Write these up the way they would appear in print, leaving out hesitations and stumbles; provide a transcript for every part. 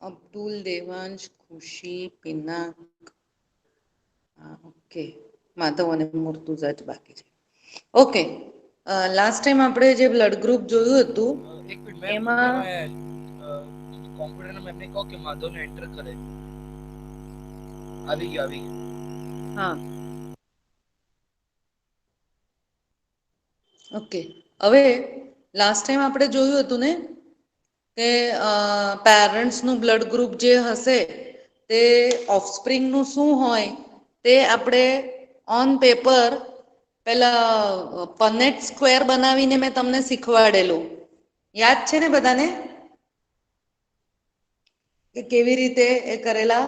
અબ્દુલ, દેવાંશ, ખુશી, પિનાક, ઓકે, માધવ અને મુર્તુઝા જ બાકી છે. ઓકે, લાસ્ટ ટાઈમ આપણે જે બ્લડ ગ્રુપ જોયું હતું એક મિનિટ મેમ એમાં તમે કોમ્પ્યુટર મેમને કહો કે માધવને એન્ટર કરે. આવી ગયો આવી ગયો. હા ઓકે, હવે લાસ્ટ ટાઈમ આપણે જોયું હતું ને કે પેરેન્ટ્સનું બ્લડ ગ્રુપ જે હશે તે ઓફસ્પ્રિંગનું શું હોય તે આપણે ઓન પેપર પેલા પનેટ સ્ક્વેર બનાવીને મેં તમને શીખવાડેલું યાદ છે ને બધાને? કે કેવી રીતે એ કરેલા,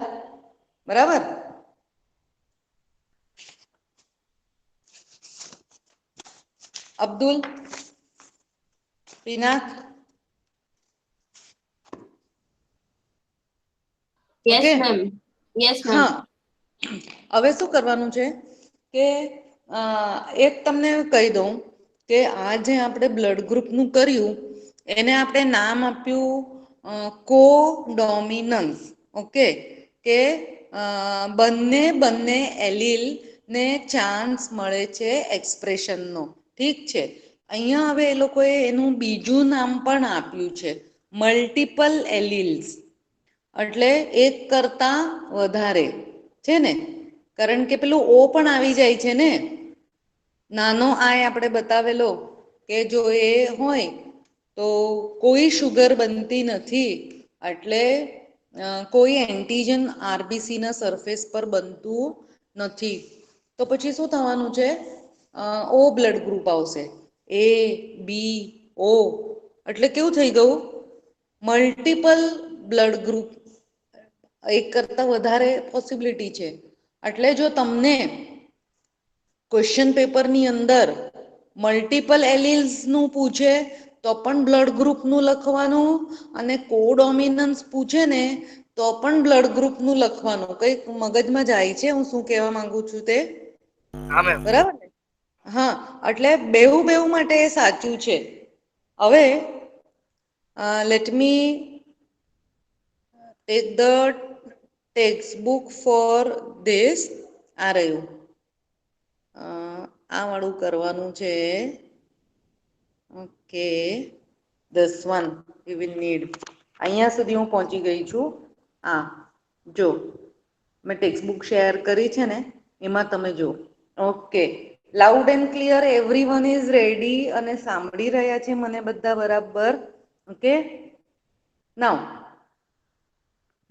બરાબર? Abdul, Pinak, yes okay ma'am. Yes ma'am. હા, હવે શું કરવાનું છે કે એક તમને કહી દઉં કે આ જે આપણે બ્લડ ગ્રુપનું કર્યું એને આપણે નામ આપ્યું કો ડોમિનન્સ. ઓકે, કે બંને બંને એલીલ ને ચાન્સ મળે છે એક્સપ્રેશનનો, ઠીક છે? અહીંયા હવે એ લોકોએ એનું બીજું નામ પણ આપ્યું છે મલ્ટિપલ એલિલ્સ, એટલે એક કરતા વધારે છે ને, કારણ કે પેલું ઓ પણ આવી જાય છે ને, નાનો આય આપણે બતાવેલો કે જો એ હોય તો કોઈ શુગર બનતી નથી, એટલે કોઈ એન્ટીજન આરબીસી ના સરફેસ પર બનતું નથી. તો પછી શું થવાનું છે? ઓ બ્લડ ગ્રુપ આવશે. એ બી ઓ એટલે કેવું થઈ ગયું? મલ્ટિપલ બ્લડ ગ્રુપ, એક કરતા વધારે પોસિબિલિટી છે. એટલે જો તમને ક્વેશ્ચન પેપરની અંદર મલ્ટિપલ એલિલ્સનું પૂછે તો પણ બ્લડ ગ્રુપનું લખવાનું, અને કોડોમિનન્સ પૂછે ને તો પણ બ્લડ ગ્રુપનું લખવાનું. કંઈક મગજમાં જાય છે હું શું કહેવા માંગુ છું તે? હા મેમ. બરાબર ને? હા, એટલે બેવું બેવું માટે એ સાચું છે. હવે let me take the text book for this. આ રહ્યું, આ વાળું કરવાનું છે. Okay, this one we will need. અહીંયા સુધી હું પહોંચી ગઈ છું. આ જો મેં ટેક્સ્ટ બુક શેર કરી છે ને, એમાં તમે જો. Okay, loud and clear every one is ready, અને સાંભળી રહ્યા છે મને બધા બરાબર? Okay, now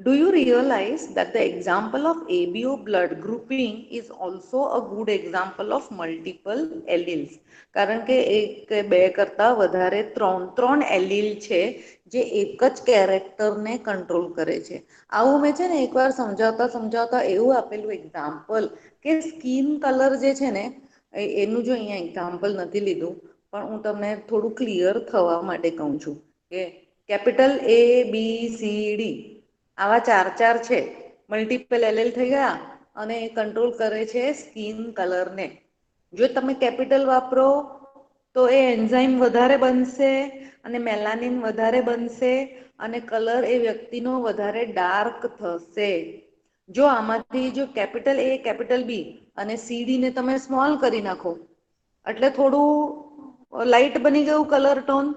do you realize that the example of ABO blood grouping is also a good example of multiple alleles? કારણ કે એક બે કરતા વધારે ત્રણ એલીલ છે જે એક જ કેરેક્ટરને કંટ્રોલ કરે છે. આવું મેં છે ને એકવાર સમજાવતા સમજાવતા એવું આપેલું એક્ઝામ્પલ કે સ્કિન કલર જે છે ને એનું જો અહીંયા એક્ઝામ્પલ નથી લીધું, પણ હું તમને થોડું ક્લિયર થવા માટે કહું છું કે capital A B C D આવા ચાર ચાર છે, મલ્ટિપલ એલેલ થઈ ગયા, અને એ કંટ્રોલ કરે છે સ્કિન કલરને. જો તમે કેપિટલ વાપરો તો એ એન્ઝાઇમ વધારે બનશે, અને મેલાનિન વધારે બનશે, અને કલર એ વ્યક્તિનો વધારે ડાર્ક થશે. જો આમાંથી જો કેપિટલ A કેપિટલ B અને CD ને તમે સ્મોલ કરી નાખો એટલે થોડું લાઈટ બની ગયું કલર ટોન.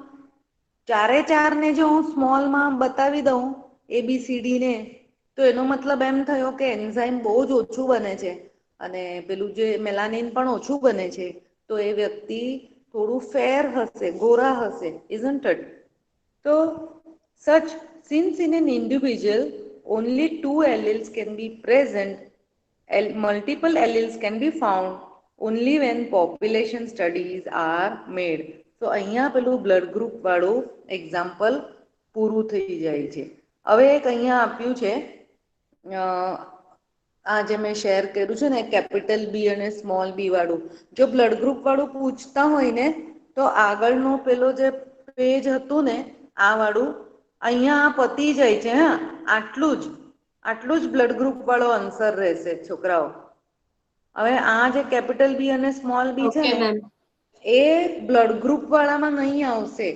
ચારે ચાર ને જો હું સ્મોલમાં બતાવી દઉં ABCD ને, તો એનો મતલબ એમ થયો કે એન્ઝાઇમ બહુ જ ઓછું બને છે, અને પેલું જે મેલાનિન પણ ઓછું બને છે, તો એ વ્યક્તિ થોડું ફેર હશે, ગોરા હશે. Isn't it? તો such since in an individual only two alleles can be present, multiple alleles can be found only when population studies are made. તો અહીંયા પેલું બ્લડ ગ્રુપ વાળું એક્ઝામ્પલ પૂરું થઈ જાય છે. હવે એક અહીંયા આપ્યું છે, આ જે મેં શેર કર્યું છે ને કેપિટલ બી અને સ્મોલ બી વાળું, જો બ્લડ ગ્રુપ વાળું પૂછતા હોય ને તો આગળનો પેલો જે પેજ હતું ને આ વાળું, અહીંયા આ પતી જાય છે. હા, આટલું જ બ્લડ ગ્રુપ વાળો આન્સર રહેશે છોકરાઓ. હવે આ જે કેપિટલ બી અને સ્મોલ બી છે ઓકે ને મેમ. એ બ્લડ ગ્રુપ વાળામાં નહીં આવશે.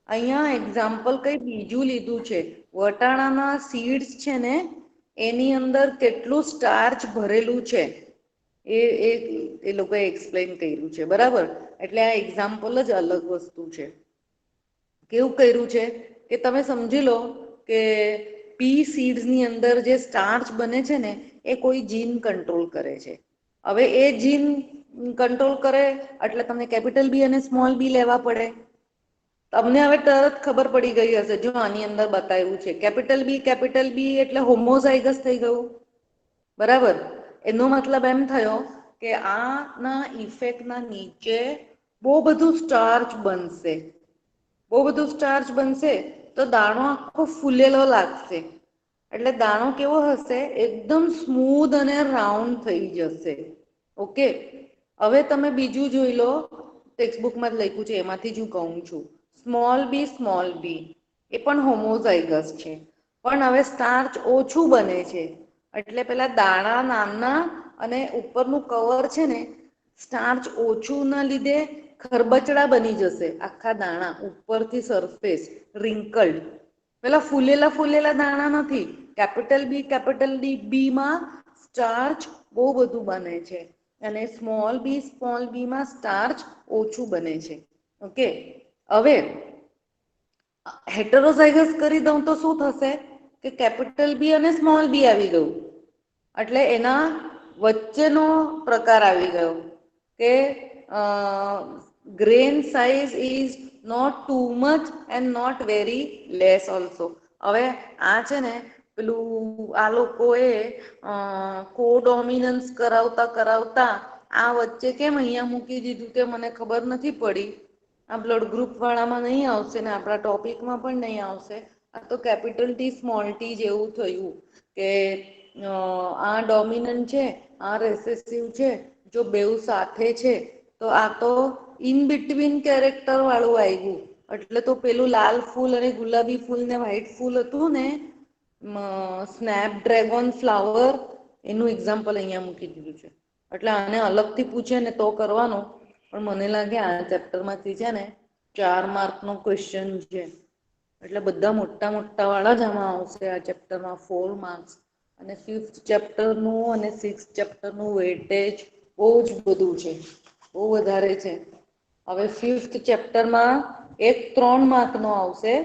અહીંયા એક્ઝામ્પલ કઈ બીજું લીધું છે. વટાણાના સીડ્સ છે ને એની અંદર કેટલું સ્ટાર્ચ ભરેલું છે એ એ એ લોકોએ એક્સપ્લેન કર્યું છે, બરાબર. એટલે આ એક્ઝામ્પલ જ અલગ વસ્તુ છે. કેવું કર્યું છે કે તમે સમજી લો કે પી સીડ્સની અંદર જે સ્ટાર્ચ બને છે ને એ કોઈ જીન કંટ્રોલ કરે છે. હવે એ જીન કંટ્રોલ કરે એટલે તમને કેપિટલ બી અને સ્મોલ બી લેવા પડે. તમને હવે તરત ખબર પડી ગઈ હશે જો આની અંદર બતાવ્યું છે કેપિટલ બી એટલે હોમોઝાઇગસ થઈ ગયું, બરાબર. એનો મતલબ એમ થયો કે આ ના ઇફેક્ટ ના નીચે બહુ બધું સ્ટાર્ચ બનશે. બહુ બધું સ્ટાર્ચ બનશે તો દાણો આખો ફૂલેલો લાગશે. એટલે દાણો કેવો હશે એકદમ સ્મૂધ અને રાઉન્ડ થઈ જશે. ઓકે. હવે તમે બીજું જોઈ લો, ટેક્સ્ટબુકમાં જ લખ્યું છે એમાંથી જ હું કહું છું. સ્મોલ બી એ પણ હોમોઝાઇગસ છે. પણ હવે સ્ટાર્ચ ઓછું બને છે. એટલે પેલા દાણા નાના અને ઉપરનું કવર છે ને સ્ટાર્ચ ઓછું ના લીધે ખરબચડા બની જશે આખા દાણા ઉપરથી સરફેસ રિંકલ્ડ. પેલા ફૂલેલા દાણા નથી. કેપિટલ બી માં સ્ટાર્ચ બહુ બધું બને છે. અને સ્મોલ બીમાં સ્ટાર્ચ ઓછું બને છે. ઓકે. હવે હેટરોઝાઇગસ કરી દઉં તો શું થશે કે કેપિટલ બી અને સ્મોલ બી આવી ગયું. એટલે એના વચ્ચેનો પ્રકાર આવી ગયો કે grain size is not too much and not very less also. હવે આ છે ને પેલું આ લોકો એ કોડોમિનન્સ કરાવતા આ વચ્ચે કેમ અહિયાં મૂકી દીધું કે મને ખબર નથી પડી. આ બ્લડ ગ્રુપ વાળામાં નહીં આવશે ને આપણા ટોપિકમાં પણ નહીં આવશે. આ તો કેપિટલ ટી સ્મોલ ટી જેવું થયું કે આ ડોમિનન્ટ છે આ રેસેસિવ છે. જો બેવ સાથે છે તો આ તો ઇન બિટવીન કેરેક્ટર વાળું આવ્યું. એટલે તો પેલું લાલ ફૂલ અને ગુલાબી ફૂલ ને વ્હાઈટ ફૂલ હતું ને સ્નેપ ડ્રેગન ફ્લાવર એનું એક્ઝામ્પલ અહિયાં મૂકી દીધું છે. એટલે આને અલગથી પૂછે ને તો કરવાનું પણ મને લાગે આ ચેપ્ટર માંથી છે ને 4 માર્ક નો ક્વેશ્ચન છે. એટલે બધા મોટા વાળા જ આમાં આવશે આ ચેપ્ટરમાં 4 માર્ક્સ. અને 5th ચેપ્ટરનું અને 6th ચેપ્ટરનું વેટેજ બહુ જ બધું છે, બહુ વધારે છે. હવે 5th ચેપ્ટરમાં એક 3 માર્ક નો આવશે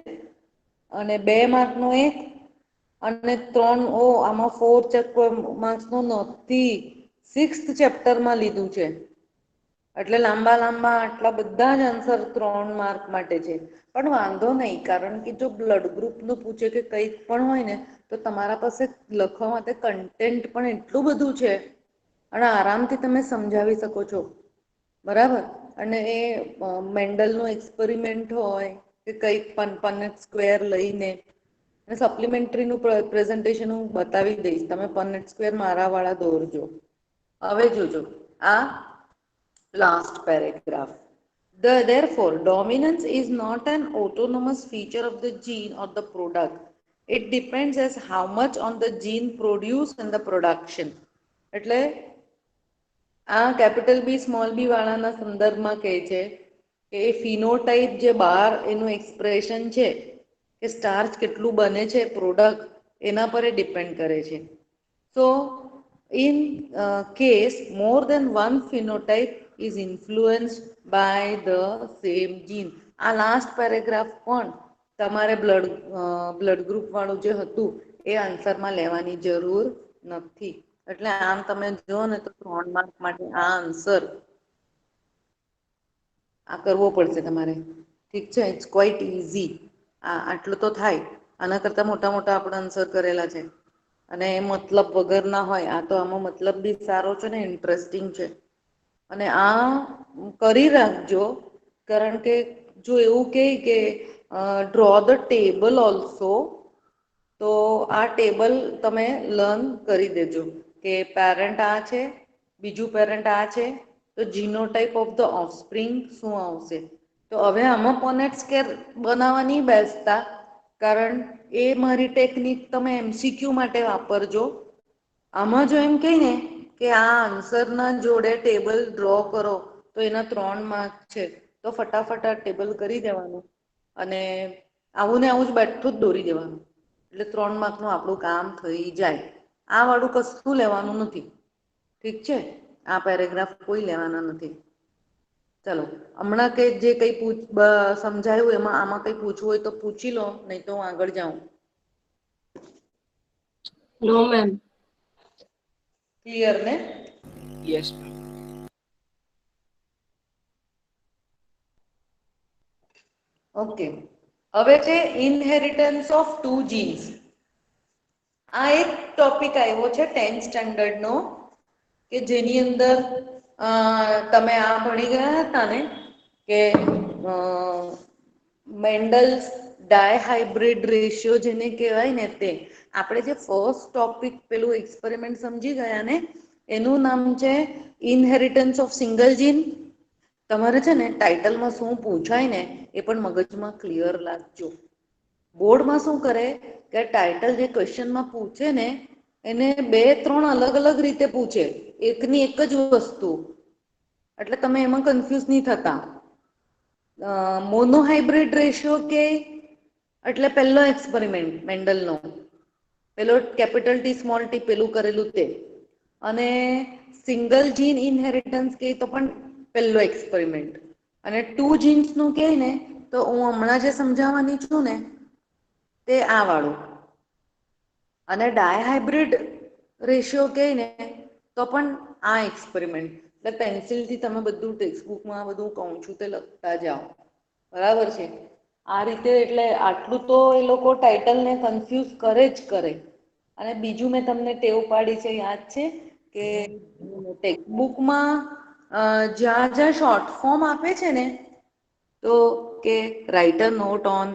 અને 2 માર્ક નો એક અને આમાં 4 માર્ક્સ નો નથી. 6th ચેપ્ટરમાં લીધું છે. એટલે લાંબા આટલા બધા જ આન્સર 3 માર્ક માટે છે. પણ વાંધો નહીં કારણ કે જો બ્લડ ગ્રુપ નું પૂછે કે કંઈક પણ હોય ને તો તમારા પાસે લખવા માટે કન્ટેન્ટ પણ એટલું બધું છે. અને આરામથી તમે સમજાવી શકો છો, બરાબર. અને એ મેન્ડલ નો એક્સપેરિમેન્ટ હોય કે કંઈક પનેટ સ્ક્વેર લઈને સપ્લિમેન્ટરીનું પ્રેઝન્ટેશન હું બતાવી દઈશ તમે પનેટ સ્ક્વેર મારા વાળા દોરજો. હવે જોજો આ last paragraph. Therefore, dominance is not an autonomous feature of the gene or the product. It depends as how much on the gene produced and the production. એટલે આ કેપિટલ બી સ્મોલ બી વાળાના સંદર્ભમાં કહે છે કે એ ફિનોટાઈપ જે બહાર એનું એક્સપ્રેશન છે કે સ્ટાર્ચ કેટલું બને છે પ્રોડક્ટ એના પર એ ડિપેન્ડ કરે છે. So, in case more than one phenotype is influenced by the same gene. આ લાસ્ટ પેરેગ્રાફ પણ તમારે બ્લડ ગ્રુપ વાળું જે હતું એ આન્સરમાં લેવાની જરૂર નથી. એટલે આમ તમે જો ને તો 3 માર્ક માટે આ આન્સર આ કરવો પડશે તમારે, ઠીક છે. It's quite easy. આટલું તો થાય. આના કરતા મોટા આપણે આન્સર કરેલા છે. અને એ મતલબ વગર ના હોય આ તો આમાં મતલબ બી સારો છે ને ઇન્ટરેસ્ટિંગ છે. અને આ કરી રાખજો કારણ કે જો એવું કે ડ્રો ધ ટેબલ ઓલ્સો તો આ ટેબલ તમે લર્ન કરી દેજો કે પેરેન્ટ આ છે બીજું પેરેન્ટ આ છે તો જીનો ટાઈપ ઓફ ધ ઓફસ્પ્રિંગ શું આવશે. તો હવે આમાં પોનેટ સ્કેર બનાવવા નહી બેસતા કારણ એ મારી ટેકનિક તમે MCQ માટે વાપરજો. આમાં જો એમ કઈ ને કે આ આન્સર ના જોડે ટેબલ ડ્રો કરો તો એના 3 માર્ક છે તો ફટાફટ ટેબલ કરી દેવાનું અને આવું ને આવું જ બેઠું જ દોરી દેવાનું. એટલે 3 માર્કનું આપણું કામ થઈ જાય. આ વાળું કશું લેવાનું નથી, ઠીક છે? આ પેરેગ્રાફ કોઈ લેવાના નથી. ચલો, હમણાં કે જે કંઈ સમજાયું એમાં આમાં કંઈ પૂછવું હોય તો પૂછી લો, નહીં તો હું આગળ જાઉં. નો મેમ. ક્લિયર ને? Yes ma'am. ઓકે, હવે છે ઇનહેરિટન્સ ઓફ ટુ જીન્સ. આ એક ટોપિક આવ્યો છે 10th સ્ટાન્ડર્ડનો, કે જેની અંદર તમે આ ભણી ગયા હતા ને કે મેન્ડલ્સ ડાયહાઇબ્રિડ રેશિયો જેને કહેવાય ને તે. આપણે જે ફર્સ્ટ ટોપિક પેલું એક્સપેરિમેન્ટ સમજી ગયા ને, એનું નામ છે ઇનહેરિટન્સ ઓફ સિંગલ જીન. તમારે છે ને ટાઇટલમાં શું પૂછાય ને એ પણ મગજમાં ક્લિયર રાખજો. બોર્ડમાં શું કરે કે ટાઇટલ જે ક્વેશ્ચનમાં પૂછે ને એને 2-3 અલગ અલગ રીતે પૂછે, એકની એક જ વસ્તુ. એટલે તમે એમાં કન્ફ્યુઝ નહીં થતા. મોનોહાઈબ્રિડ રેશિયો કે એટલે પહેલો એક્સપેરિમેન્ટ મેન્ડલનો, પેલો કેપિટલ ટી સ્મોલ ટી પેલું કરેલું તે. અને સિંગલ જીન ઇનહેરિટન્સ કે તો પણ પહેલો એક્સપેરિમેન્ટ. અને ટુ જીન્સનું કહે ને તો હું હમણાં જે સમજાવવાની છું ને તે આ વાળું. અને ડાયહાઈબ્રિડ રેશિયો કહે ને તો પણ આ એક્સપેરિમેન્ટ. એટલે પેન્સિલથી તમે બધું ટેક્સ્ટબુકમાં બધું કહું છું તે લખતા જાઓ. બરાબર છે? આ રીતે એટલે આટલું તો એ લોકો ટાઇટલને કન્ફ્યુઝ કરે જ કરે. અને બીજું મેં તમને ટેવ પાડી છે યાદ છે કે ટેક્સ્ટબુકમાં જ્યાં જ્યાં શોર્ટ ફોર્મ આપે છે ને, તો કે write a note on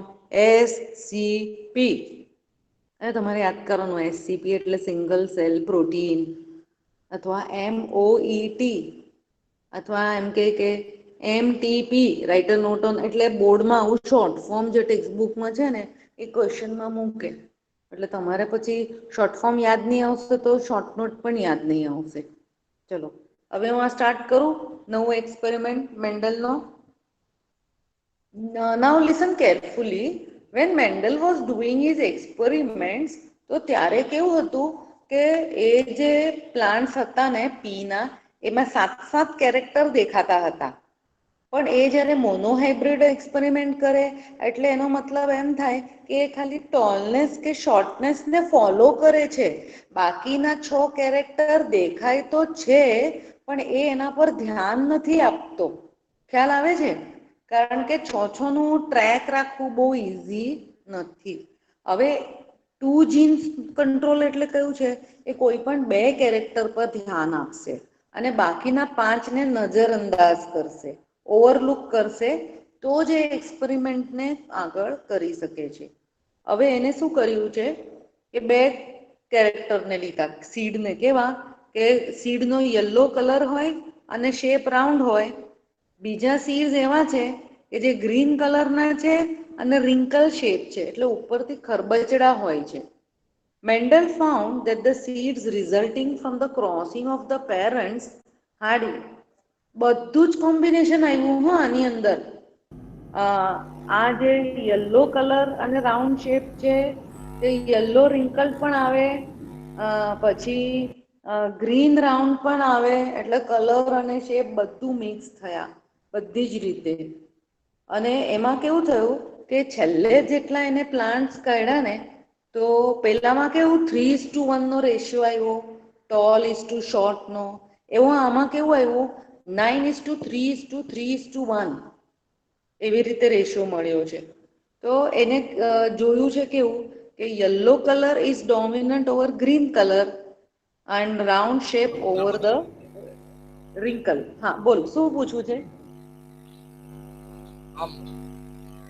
SCP. અને તમારે યાદ કરવાનું SCP એટલે સિંગલ સેલ પ્રોટીન, અથવા MOET, અથવા એમ કે MTP write a note on. એટલે બોર્ડમાં આવું શોર્ટ ફોર્મ જે ટેક્સ્ટબુકમાં છે ને એ ક્વેશ્ચનમાં મૂકે. એટલે તમારે પછી શોર્ટ ફોર્મ યાદ નહીં આવશે તો શોર્ટ નોટ પણ યાદ નહીં આવશે. ચલો, હવે હું આ સ્ટાર્ટ કરું નવું experiment મેન્ડલનો. Now listen carefully. When Mendel was doing his experiments, તો ત્યારે કેવું હતું કે એ જે પ્લાન્ટ્સ હતા ને પીના, એમાં 7-7 કેરેક્ટર દેખાતા હતા. પણ એ જ્યારે મોનોહાઇબ્રિડ એક્સપેરિમેન્ટ કરે એટલે એનો મતલબ એમ થાય કે એ ખાલી ટોલનેસ કે શોર્ટનેસને ફોલો કરે છે. બાકીના 6 કેરેક્ટર દેખાય તો છે, પણ એ એના પર ધ્યાન નથી આપતો. ખ્યાલ આવે છે? કારણ કે 6-6 નું ટ્રેક રાખવું બહુ ઈઝી નથી. હવે ટુ જીન્સ કંટ્રોલ એટલે કયું છે? એ કોઈ પણ 2 કેરેક્ટર પર ધ્યાન આપશે અને બાકીના 5ને નજર અંદાજ કરશે, ઓવરલુક કરશે, તો જ એ એક્સપેરિમેન્ટને આગળ કરી શકે છે. હવે એને શું કર્યું છે કે 2 કેરેક્ટરને લીધા, સીડને. કેવા કે સીડનો યલો કલર હોય અને શેપ રાઉન્ડ હોય. બીજા સીડ્સ એવા છે કે જે ગ્રીન કલરના છે અને રિંકલ શેપ છે, એટલે ઉપરથી ખરબચડા હોય છે. Mendel found that the seeds resulting from the crossing of the parents had બધું જ કોમ્બિનેશન આવ્યું હો આની અંદર. આ જે યલો કલર અને રાઉન્ડ શેપ છે તે યલો રિંકલ પણ આવે, પછી ગ્રીન રાઉન્ડ પણ આવે, એટલે કલર અને શેપ બધું મિક્સ થયા બધી જ રીતે. અને એમાં કેવું થયું કે છેલ્લે જેટલા એને પ્લાન્ટ્સ કાઢ્યા ને, તો પેલામાં કેવું 3:1 નો રેશિયો આવ્યો, ટોલ ઇઝ ટુ શોર્ટ નો. એવું આમાં કેવું આવ્યું 9:3:3:1 એવી રીતે રેશિયો મળ્યો છે. તો એને જોયું છે કેવું કે yellow colour is dominant over green colour and round shape over the Rinkal. હા બોલ, શું પૂછવું છે? આમ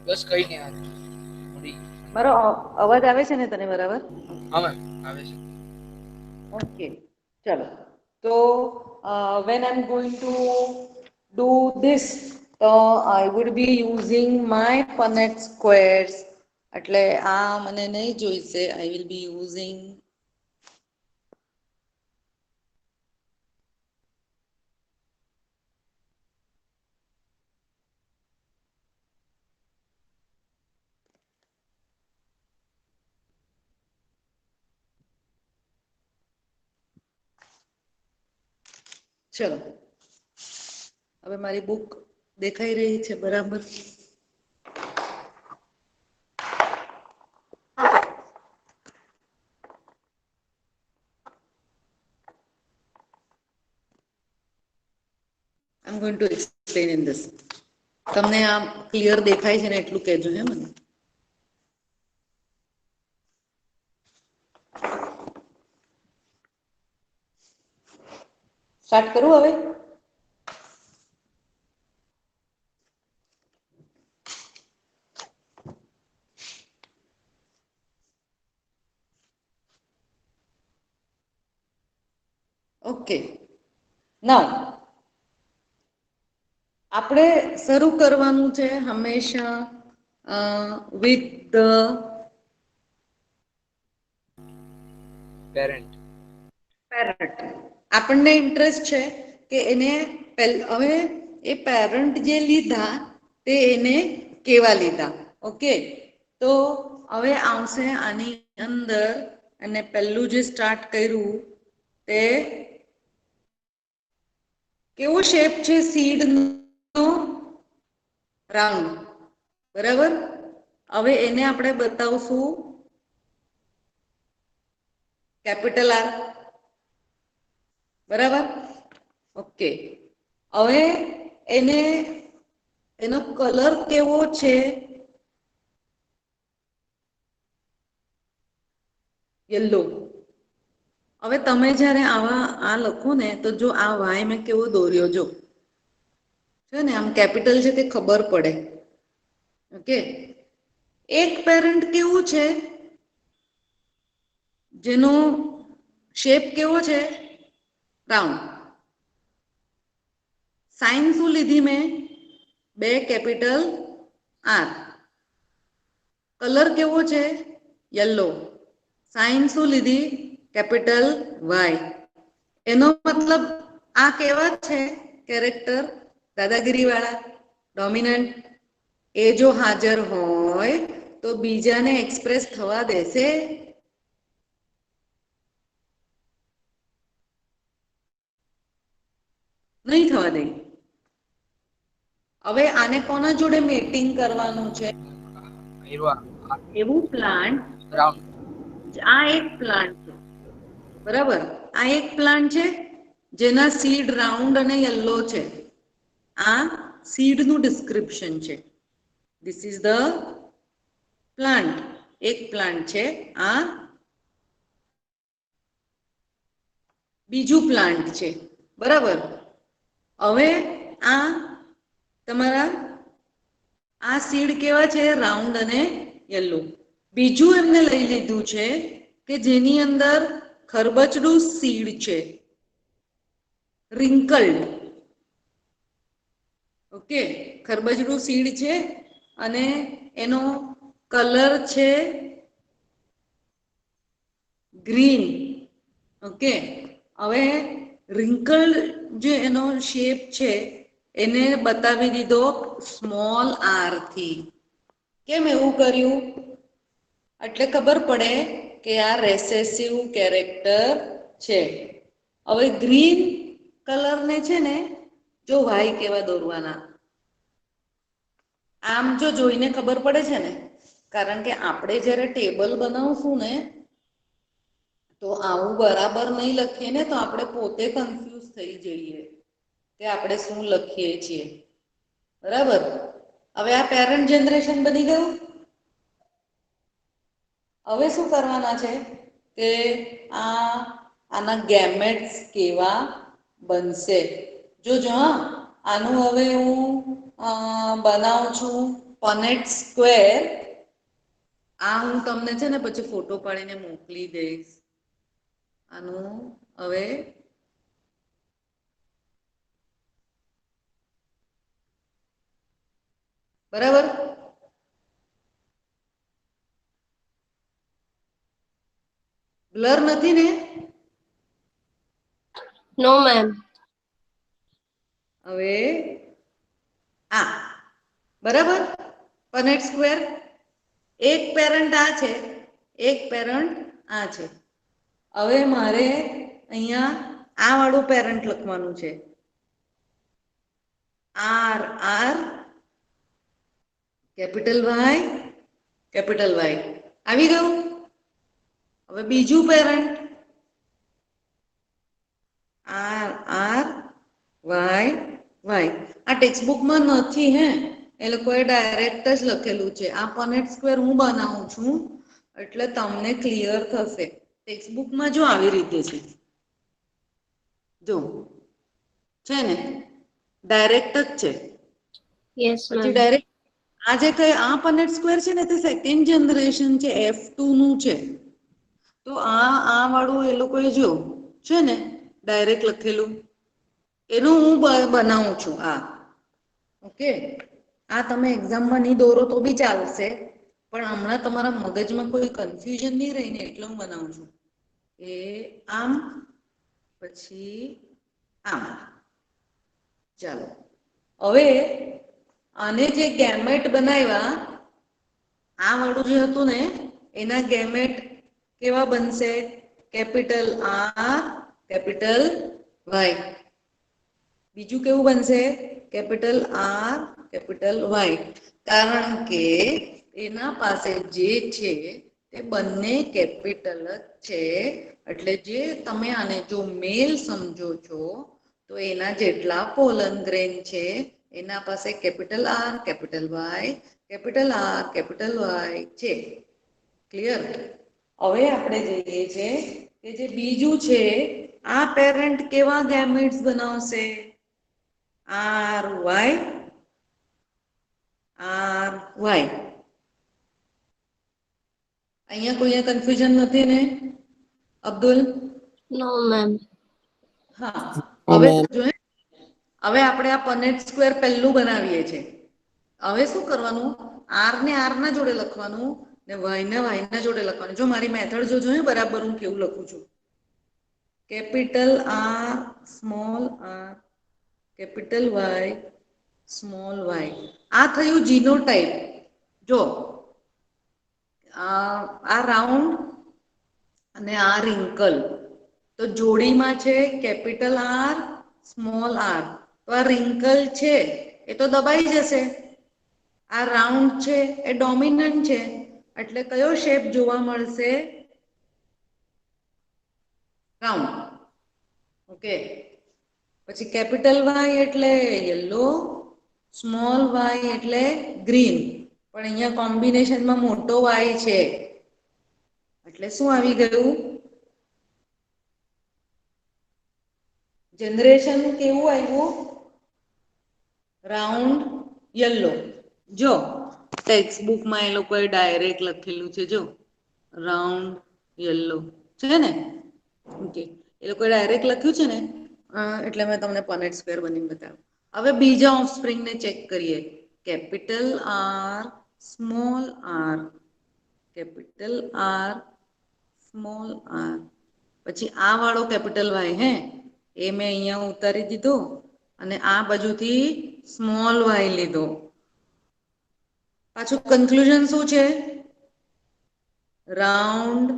બસ કઈ નહીં આ મારો અવાજ આવે છે ને તને બરાબર? હા મેમ, આવે છે. ઓકે, ચલો. તો when I'm going to do this, I would be using my Punnett squares. એટલે આ મને નહીં જોઈશે. I will be using ચલો હવે મારી બુક દેખાઈ રહી છે બરાબર? I am going to explain in this. તમને આ ક્લિયર દેખાય છે ને એટલું કહેજો હે મને. સ્ટાર્ટ કરું હવે? ઓકે નાઉ આપણે શરૂ કરવાનું છે હંમેશા વિથ ધ પેરેન્ટ. પેરન્ટ. આપણને ઇન્ટરેસ્ટ છે કે એને હવે એ પેરન્ટ જે લીધા તે એને કેવા લીધા. ઓકે તો હવે આવશે આની અંદર અને પહેલું જે સ્ટાર્ટ કર્યું તે કેવો શેપ છે સીડ નો? રાઉન્ડ. બરાબર. હવે એને આપણે બતાવશું કેપિટલ આર. બરાબર. ઓકે હવે એને એનો કલર કેવો છે? યલો. હવે તમે જ્યારે આ લખો ને તો જો આ વાય મેં કેવો દોર્યો જો છે ને આમ કેપિટલ છે તે ખબર પડે. ઓકે એક પેરન્ટ કેવું છે? જેનો શેપ કેવો છે? રાઉન્ડ. સાઇન શું લીધી મેં? બે કેપિટલ આર. કલર કેવો છે? યલો. સાઇન શું લીધી? Capital Y. એનો મતલબ આ કેવા છે કેરેક્ટર? દાદાગીરી વાળા, ડોમિનન્ટ. એ જો હાજર હોય તો બીજાને એક્સપ્રેસ થવા દેશે? નહીં થવા દે. હવે આને કોના જોડે મેટિંગ કરવાનું છે? એવું પ્લાન્ટ. રાઉન્ડ. આ એક પ્લાન્ટ છે. બરાબર. આ એક પ્લાન્ટ છે જેના સીડ રાઉન્ડ અને યલો છે. આ સીડનું ડિસ્ક્રિપ્શન છે. This is the plant. એક પ્લાન્ટ છે આ. બીજું પ્લાન્ટ છે. બરાબર. હવે આ તમારા આ સીડ કેવા છે? રાઉન્ડ અને યલો. બીજું એમને લઈ લીધું છે કે જેની અંદર ખરબચડું સીડ છે. રિંકલ્ડ. ઓકે ખરબચડું સીડ છે અને એનો કલર છે ગ્રીન. ઓકે હવે રિંકલ્ડ જે એનો શેપ છે એને બતાવી દીધો સ્મોલ આર થી. કેમ એવું કર્યું? એટલે ખબર પડે કે આ રેસેસિવ કેરેક્ટર છે. હવે ગ્રીન કલરને છે ને જો વાય કેવા દોરવાના. આમ જો જોઈને ખબર પડે છે ને કારણ કે આપણે જ્યારે ટેબલ બનાવશું ને તો આવું બરાબર નહીં લખીએ ને તો આપણે પોતે કન્ફ્યુઝ થઈ જઈએ કે આપણે શું લખીએ છીએ. બરાબર. હવે આ પેરેન્ટ જનરેશન બની ગયું. હવે શું કરવાના છે કે આના ગેમેટ્સ કેવા બનશે? જોજો હા. આનું હવે હું બનાવું છું પનેટ સ્ક્વેર. આ હું તમને છે ને પછી ફોટો પાડીને મોકલી દઈશ. આનું હવે બરાબર. બ્લર નથી ને? નો મેમ. હવે આ બરાબર પનેટ સ્ક્વેર. એક પેરન્ટ આ છે, એક પેરન્ટ આ છે. હવે મારે અહીંયા આ વાળું પેરન્ટ લખવાનું છે. આર આર કેપિટલ વાય આવી ગયું. હવે બીજું parent R R Y Y. આ ટેક્સ્ટબુકમાં નથી હે, એ લોકોએ ડાયરેક્ટ જ લખેલું છે. આ પનેટ સ્ક્વેર હું બનાવું છું એટલે તમને ક્લિયર થશે. ટેક્સ્ટબુકમાં જો આવી રીતે છે, જો છે ને ડાયરેક્ટ જ છે. યસ પછી મેમ. ડાયરેક્ટ આ જે કઈ આ પનેટ સ્ક્વેર છે ને તે સેકન્ડ જનરેશન છે, F2 નું છે. તો આ વાળું એ લોકો એ જો છે ને ડાયરેક્ટ લખેલું એનું હું બનાવું છું. ઓકે, આ તમે એક્ઝામમાં નહી દોરો તો બી ચાલશે, પણ હમણાં તમારા મગજમાં કોઈ કન્ફ્યુઝન નહી રહી ને એટલે હું બનાવું છું. એ આમ પછી આમ. ચાલો હવે આને જે ગેમેટ બનાવ્યા આ વાળું જે હતું ને એના ગેમેટ કેવા બનશે? Capital R capital Y. બીજું કેવું બનશે? Capital R capital Y. કારણ કે એના પાસે જે છે તે બંને કેપિટલ જ છે. એટલે જે તમે આને જો મેલ સમજો છો તો એના જેટલા પોલનગ્રેન છે એના પાસે capital R capital Y capital R capital Y છે. ક્લિયર? હવે આપણે જોઈએ છે કે જે બીજું છે આ પેરેન્ટ કેવા ગેમેટ્સ બનાવશે? R Y R Y. અહીંયા કોઈ કન્ફ્યુઝન નથી ને અબ્દુલ? નો મેમ. હા, નો હવે મેમ. જો હવે આપણે આ પનેટ સ્ક્વેર પહેલું બનાવીએ છીએ. હવે શું કરવાનું? આર ને આર ના જોડે લખવાનું ને વાય ને વાય ના જોડે લખવાનું. જો મારી મેથડ જો ને બરાબર હું કેવું લખું છું. Capital R small R capital Y small Y. આ થયું જીનોટાઈપ. જો આ રાઉન્ડ અને આ રિંકલ તો જોડીમાં છે કેપિટલ આર સ્મોલ આર. તો આ રિંકલ છે એ તો દબાઈ જશે. આ રાઉન્ડ છે એ ડોમિનન્ટ છે એટલે કયો શેપ જોવા મળશે? રાઉન્ડ. ઓકે, પછી કેપિટલ વાય એટલે યલો, સ્મોલ વાય એટલે ગ્રીન. પણ અહીંયા કોમ્બિનેશનમાં મોટો વાય છે એટલે શું આવી ગયું? જનરેશન કેવું આવ્યું? Round yellow. જો ટેક્સ્ટબુકમાં એ લોકોએ ડાયરેક્ટ લખેલું છે જો રાઉન્ડ યલો છે ને? ઓકે, એ લોકો ડાયરેક્ટ લખ્યું છે ને એટલે મેં તમને પનેટ સ્ક્વેર બનીને બતાવ્યું. હવે બીજા ઓફસ્પ્રિંગને ચેક કરીએ. Capital R small R capital R small r. પછી આ વાળો કેપિટલ વાય હે એ મેં અહીંયા ઉતારી દીધું અને આ બાજુથી સ્મોલ વાય લીધો. પાછું કન્ક્લુઝન શું છે? Round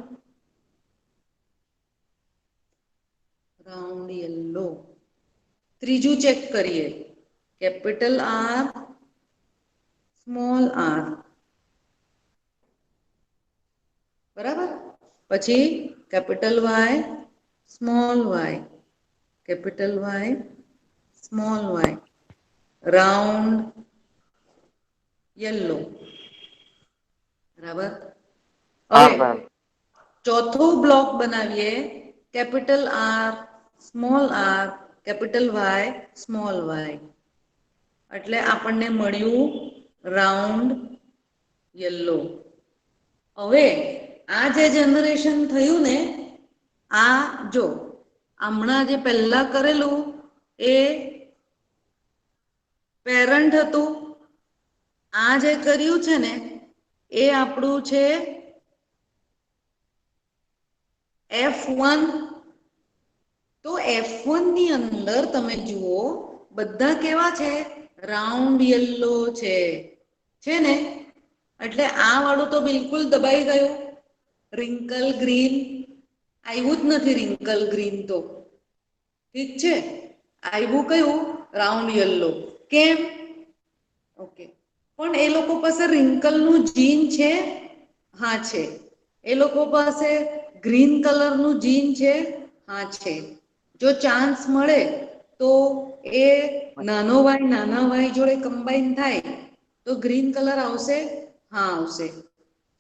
round yellow. ત્રીજું ચેક કરીએ. Capital R small r. બરાબર? પછી capital Y small y capital Y small y. Round yellow. બરાબર? હા હવે મેમ. ચોથું બ્લોક બનાવીએ. Capital R small R capital Y small Y. એટલે આપણને મળ્યું રાઉન્ડ યલો. હવે આ જે જનરેશન થયું ને આ જો હમણાં જે પહેલા કરેલું એ પેરન્ટ હતું. આ જે કર્યું છે ને એ આપણું છે F1. તો F1 ની અંદર તમે જુઓ બધા કેવા છે? રાઉન્ડ યલો છે ને? એટલે આ વાળું તો બિલકુલ દબાઈ ગયું. રિંકલ ગ્રીન આવ્યું જ નથી. રિંકલ ગ્રીન તો ઠીક છે. આવ્યું કયું? Round yellow. કેમ? ઓકે, પણ એ લોકો પાસે રિંકલનું જીન છે? હા છે. એ લોકો પાસે ગ્રીન કલરનું જીન છે? હા છે. જો ચાન્સ મળે તો એ નાનો વાય જોડે કમ્બાઈન થાય તો ગ્રીન કલર આવશે? હા આવશે.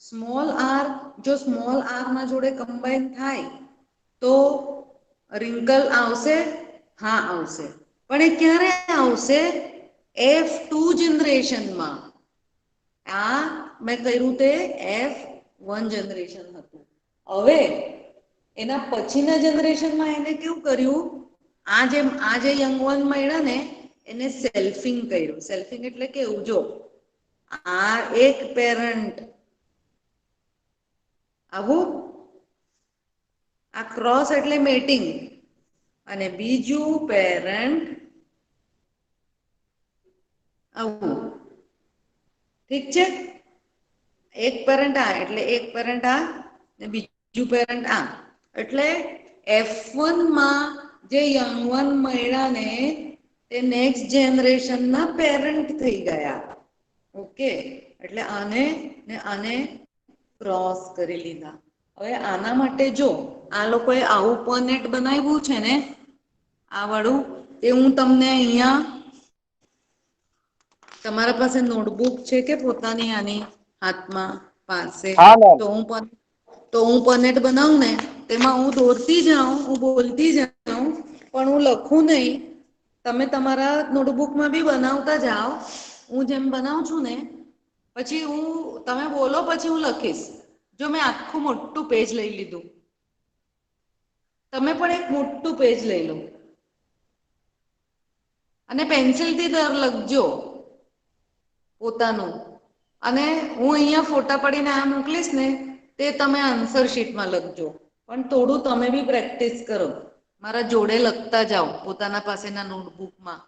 સ્મોલ આર જો સ્મોલ આર ના જોડે કમ્બાઈન થાય તો રિંકલ આવશે? હા આવશે. પણ એ ક્યારે આવશે? F2 જનરેશનમાં. આ મેં કર્યું તે F1 જનરેશન હતું. હવે એના પછીના જનરેશનમાં એને કેવું કર્યું? આ જે યંગ વન મળ્યા ને એને સેલ્ફિંગ કર્યું. સેલ્ફિંગ એટલે કેવું? જો આ એક પેરન્ટ આવું, આ ક્રોસ એટલે મેટિંગ અને બીજું પેરન્ટ આવું. ઠીક છે? એક પેરન્ટ આ એટલે એક પેરન્ટ આ ને બીજું પેરન્ટ આ એટલે F1માં જે યંગ વન મળ્યા ને તે નેક્સ્ટ જનરેશન ના પેરન્ટ થઈ ગયા. ઓકે, એટલે આને ને આને ક્રોસ કરી લીધા. હવે આના માટે જો આ લોકોએ આવું પરનેટ બનાવ્યું છે ને આ વાળું એ હું તમને અહીંયા તમારા પાસે નોટબુક છે કે પોતાની આની હાથમાં પાસે? हाँ मैम। તો હું પરનેટ બનાવું ને તેમાં હું દોરતી જાઉં, હું બોલતી જાઉં પણ હું લખું નહીં. તમે તમારા નોટબુકમાં બી બનાવતા જાઓ. હું જેમ બનાવું છું ને પછી તમે બોલો પછી હું લખીશ. જો મેં આખું મોટું પેજ લઈ લીધું. તમે પણ એક મોટું પેજ લઈ લો અને પેન્સિલથી દર લખજો પોતાનું. અને હું અહીંયા ફોટા પાડીને આ મોકલીશ ને તે તમે આન્સર શીટમાં લખજો. પણ થોડું તમે બી પ્રેક્ટિસ કરો. મારા જોડે લખતા જાઓ પોતાના પાસેના નોટબુકમાં.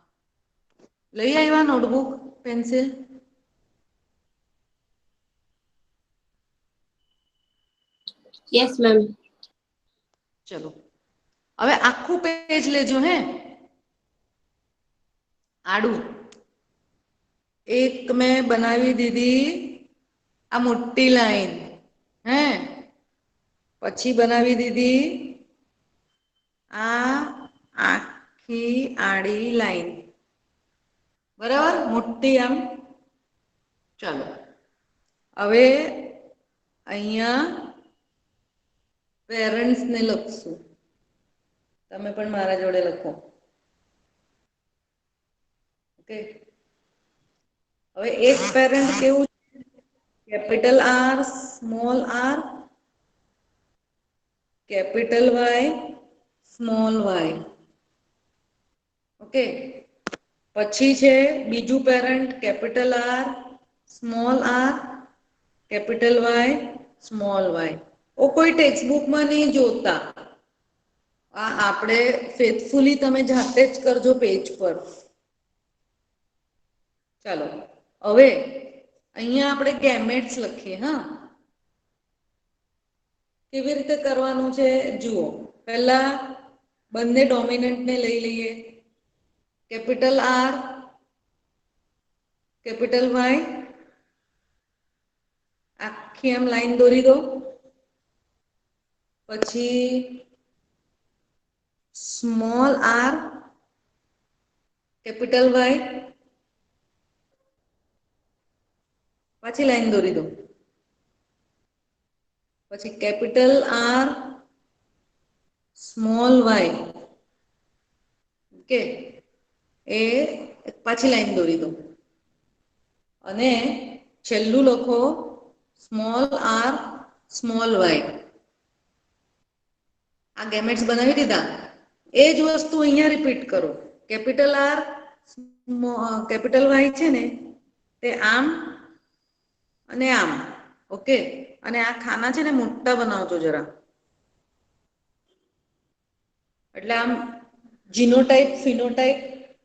લઈ આવ્યા નોટબુક, પેન્સિલ? Yes, ma'am. ચલો, હવે આખું પેજ લેજો હે આડું. એક મેં બનાવી દીધી આ મોટી લાઈન, હે પછી બનાવી દીધી આ આખી આડી લાઈન. બરાબર? મોટી આમ. ચાલો, હવે અહીંયા પેરેન્ટ્સને લખશું. તમે પણ મારા જોડે લખો. ઓકે, હવે એક પેરેન્ટ કેવું છે? Capital R, small R, capital Y, small Y. Okay, પછી છે બીજું parent capital R, small R, capital Y, small y. કોઈ ટેક્સ્ટબુકમાં નહીં જોતા. આ આપણે ફેથફુલી તમે જાતે જ કરજો પેજ પર. ચાલો, હવે અહીંયા આપણે ગેમેટ્સ લખીએ. હા, કેવી રીતે કરવાનું છે જુઓ. પહેલા બંને ડોમિનન્ટને લઈ લઈએ. કેપિટલ આર, કેપિટલ વાય, આખી એમ લાઈન દોરી દો. પછી સ્મોલ આર, કેપિટલ વાય, પાછી લાઈન દોરી દો. પછી capital R, small Y. Okay, એ પાછી લાઈન દોરી દો. અને છેલ્લું લખો સ્મોલ આર, સ્મોલ વાય. આ ગેમેટ્સ બનાવી દીધા. એ જ વસ્તુ અહીંયા રિપીટ કરો. કેપિટલ આર, કેપિટલ વાય છે ને તે આમ અને આમ. ઓકે, અને આ ખાના છે ને મોટા બનાવજો જરા. એટલે આમ જીનોટાઈપ ફિનોટાઈપ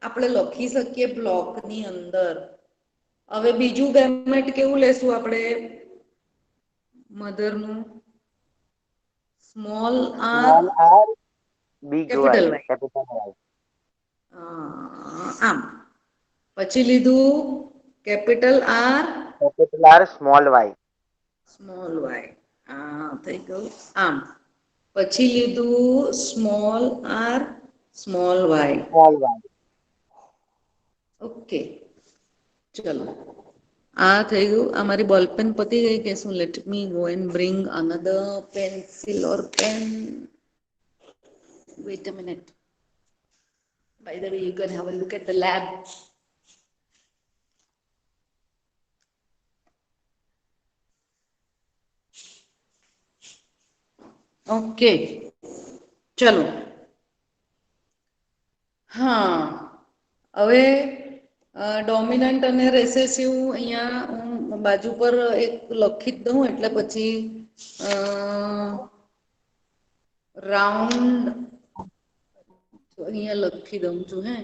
આપણે લખી શકીએ બ્લોકની અંદર. હવે બીજું ગેમેટ કેવું લેશું આપણે? મધરનું small R, small R, big capital Y, Y. Capital Y. આમ. પછી લીધું capital R capital R small Y. Small Y. થઈ ગયું આમ. પછી લીધું small R small Y. Small Y. Okay ચલો. આ થઈ ગયું અમારી બોલપેન પતી ગઈ કે શું? Let me go and bring another pencil or pen. Wait a minute. By the way you can have a look at the lab. Okay ચલો. હા હવે ડોમિનન્ટ અને રેસેસિવ અહીંયા હું બાજુ પર એક લખી જ દઉં એટલે પછી રાઉન્ડ તો અહિયાં લખી દઉં છું હે.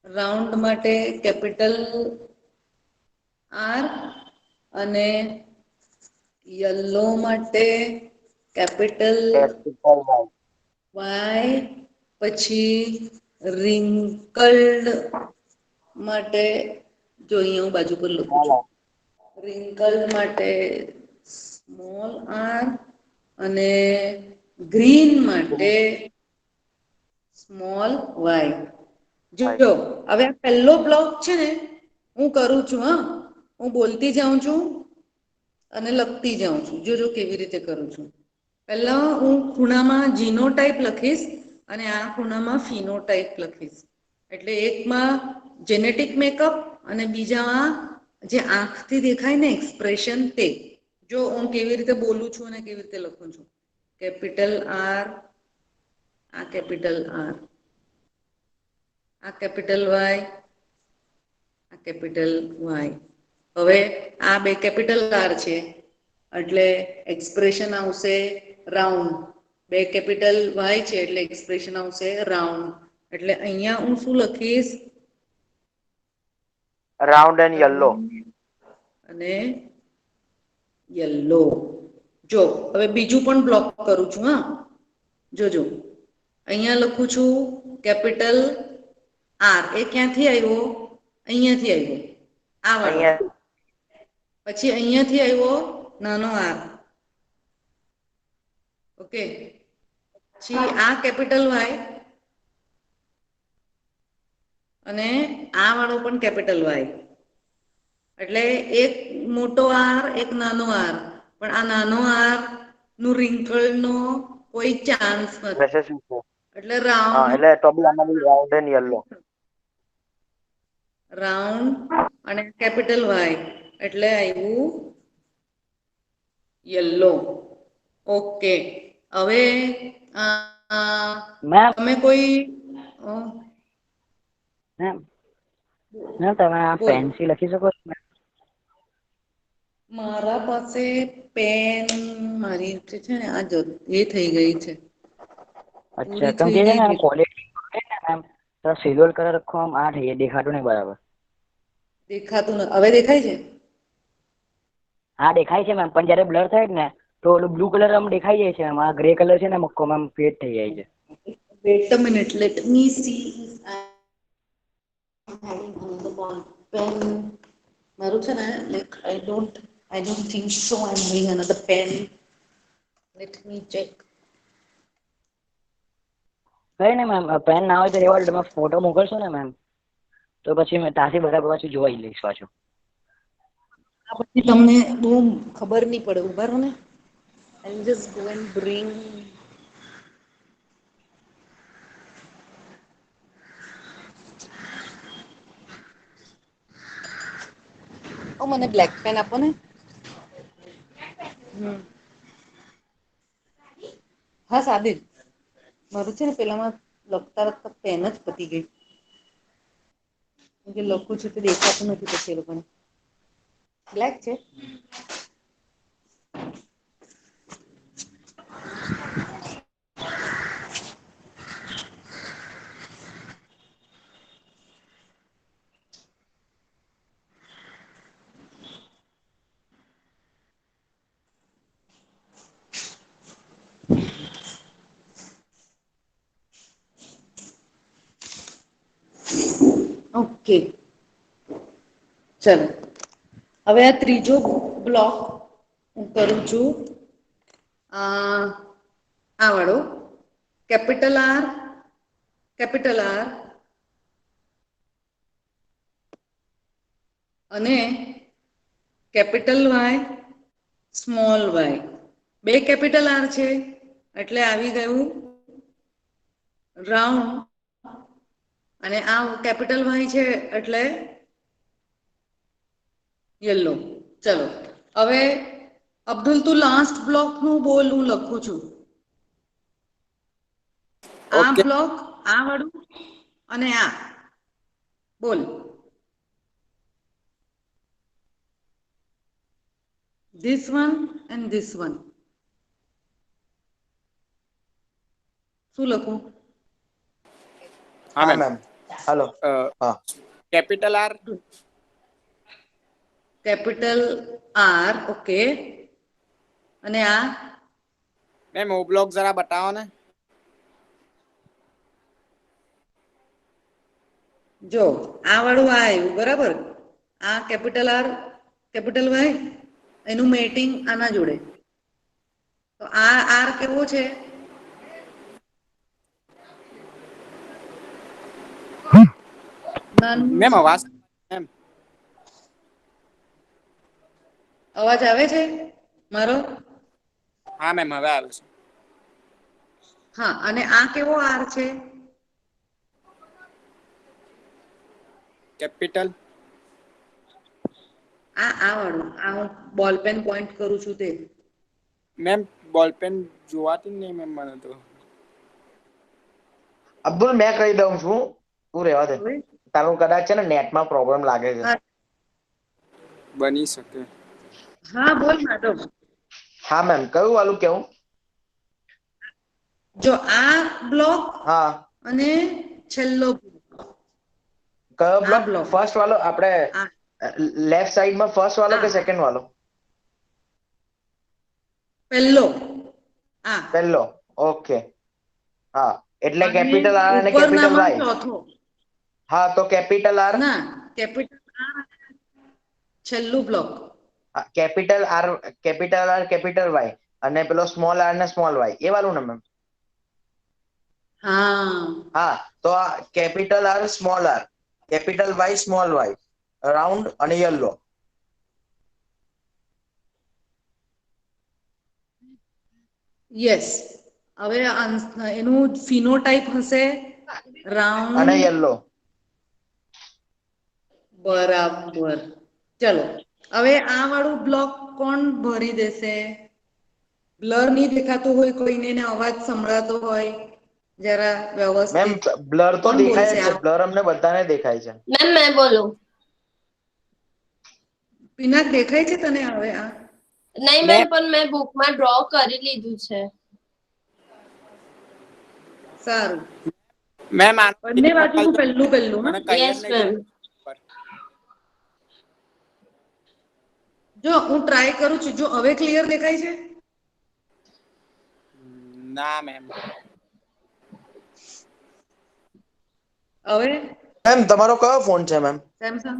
રાઉન્ડ માટે કેપિટલ આર અને યલો માટે કેપિટલ કેપિટલ વાય. વાય પછી રિંકલ્ડ માટે જો અહીંયા હું બાજુ પર લખું સ્મોલ છું. આર. રિંકલ માટે સ્મોલ આર અને ગ્રીન માટે સ્મોલ વાય. વાય. જો હવે આ પહેલો બ્લોક છે ને હું કરું છું હા. હું બોલતી જાઉં છું અને લખતી જાઉં છું. જોજો કેવી રીતે કરું છું. પેલા હું ખૂણામાં જીનો ટાઈપ લખીશ અને આ ખૂણામાં ફીનો ટાઈપ લખીશ. એટલે એકમાં જેનેટિક મેકઅપ અને બીજામાં જે આંખથી દેખાય ને એક્સપ્રેશન તે. જો હું કેવી રીતે બોલું છું અને કેવી રીતે લખું છું. કેપિટલ આર આ કેપિટલ આર. આ કેપિટલ વાય આ કેપિટલ વાય. હવે આ બે કેપિટલ આર છે. એટલે એક્સપ્રેશન આવશે રાઉન્ડ. બે કેપિટલ વાય છે એટલે એક્સપ્રેશન આવશે રાઉન્ડ. એટલે અહિયાં હું શું લખીશ? Round and yellow. અને યલો. જો હવે બીજું પણ બ્લોક કરું છું હા. જોજો અહીંયા લખું છું કેપિટલ આર. એ ક્યાંથી આવ્યો? અહિયાંથી આવ્યો. આ વાળો. અહીંયા પછી અહિયાંથી આવ્યો નાનો આર. ઓકે પછી આ કેપિટલ વાય અને આ વાળો પણ કેપિટલ વાય. એટલે એક મોટો આર એક નાનો આર પણ આ નાનો આર નું રિંકલ નો કોઈ ચાન્સ નથી. રેસેસિવ છે. એટલે હા રાઉન્ડ એટલે તો બી આમાં બી રાઉન્ડ એન્ડ યલો. રાઉન્ડ અને કેપિટલ વાય એટલે આવ્યું યલો. ઓકે હવે મેમ તમે કોઈ મેમ મેમ તમે આ બોલ પેનથી લખી શકો છો? મારા પાસે પેન મારી જે છે ને આ એ થઈ ગઈ છે. અચ્છા પૂરી કેમ થઈ કે છે ગઈ ને છે. ક્વોલિટી ને મેમ તો સિલ્વર કલર આખો આમ આ થઈ દેખાતું નહીં બરાબર. દેખાતું નથી. હવે દેખાય છે? હા દેખાય છે મેમ પણ જયારે બ્લર થાય ને તો ઓલું બ્લુ કલર આમ દેખાઈ જાય છે. આ ગ્રે કલર છે ને મક્કો આમ ફેડ થઈ જાય છે. Wait a minute, let me see if I'm having another ball pen. મારું છે ને like I don't think so I'm having another pen. Let me check. કઈ નહીં મેમ પેન ના હોય તો રેવા દો. તમે ફોટો મોકલશો ને મેમ તો પછી મેં ત્યાંથી બરાબર પાછું જોઈ લઈશ પાછું. આ પછી તમને બહુ ખબર નહીં પડે. ઉભા રહો ને. I'll just go and bring. મને બ્લેક પેન આપો ને. હા સાદી જ. મારું છે ને પેલામાં લખતા લખતા પેન જ પતી ગઈ. જે લખું છું તે દેખાતું નથી પછી એ લોકોને. બ્લેક છે? ઓકે, ચલો હવે આ ત્રીજો બ્લોક હું કરું છું. આ વાળો કેપિટલ આર અને કેપિટલ વાય સ્મોલ વાય. બે કેપિટલ આર છે એટલે આવી ગયું રાઉન્ડ, અને આ કેપિટલ વાય છે એટલે યલો. ચલો હવે અબ્દુલ, તું લાસ્ટ બ્લોક નું બોલ, હું લખું છું. આ ઓકે બ્લોક, આ વાળું અને આ બોલ. This one and this one. શું લખું? હા હા મેમ મેમ. હલો. હા. Capital R capital R, okay. અને આ મેમ ઓ બ્લોક જરા બતાવો ને. જો આ વાળું આ આવ્યું બરાબર. આ કેપિટલ આર કેપિટલ વાય, એનું મેટિંગ આના જોડે. તો આ આર કેવો છે? નાનું મેમ છે. અવાજ મેમ અવાજ આવે છે મારો? હા મેમ હવે આવે છે. હા, અને આ કેવો આર છે? કેપિટલ આ વાળું, આ હું બોલ પેન પોઈન્ટ કરું છું તે. મેમ બોલપેન જોવાતી જ નહીં મેમ મને તો. અબ્દુલ, મેં કહી દઉં છું, તું રહેવા દે. હવે તારું કદાચ છે ને નેટમાં પ્રોબ્લેમ લાગે છે. હા, બની શકે. હા બોલ મેડમ. હા મેમ, કયું વાલું કેવું? જો આ બ્લોક હા. અને છેલ્લો કયો આ બ્લોક? બ્લોક ફર્સ્ટ વાળો, આપણે આ લેફ્ટ સાઈડમાં ફર્સ્ટ વાળો આ કે સેકન્ડ વાળો? પહેલો આ પહેલો. ઓકે. હા, એટલે અને કેપિટલ આર અને કેપિટલ ઉપરનામાં વાય. ચોથો. હા, તો કેપિટલ આર, ના, કેપિટલ આર છેલ્લું block. Capital R, capital Y, અને પેલો સ્મોલ આર ને સ્મોલ વાય, એ વાળું ને મેમ? હા. હા, તો આ capital R small R, capital Y small y, round અને યલો. યસ. હવે એનું ફિનોટાઈપ હશે અને રાઉન્ડ. યલો. બરાબર. ચલો હવે આ વાળું બ્લોક કોણ ભરી દેશે? બ્લર નહીં દેખાતું હોય કોઈને, ને અવાજ સંભળાતો હોય જરા મેમ વ્યવસ્થિત, બ્લર તો કોણ દેખાય બોલશે જ છે, આ? બ્લર અમને બધાને દેખાય છે. मैम मैं बोलूं? પિનાક દેખાય છે તને હવે આ? नहीं મેમ मैम, पर मैं बुक में ड्रॉ કરી લીધું છે. સારું. મેમ બંને બાજુનું પહેલું પહેલું, હા. મને કઈ જ यस નહીં मैम. દેખાતું. જો હું ટ્રાય કરું છું, જો હવે ક્લિયર દેખાય છે? ના મેમ. હવે મેમ તમારો કયો ફોન છે મેમ? સેમસંગ.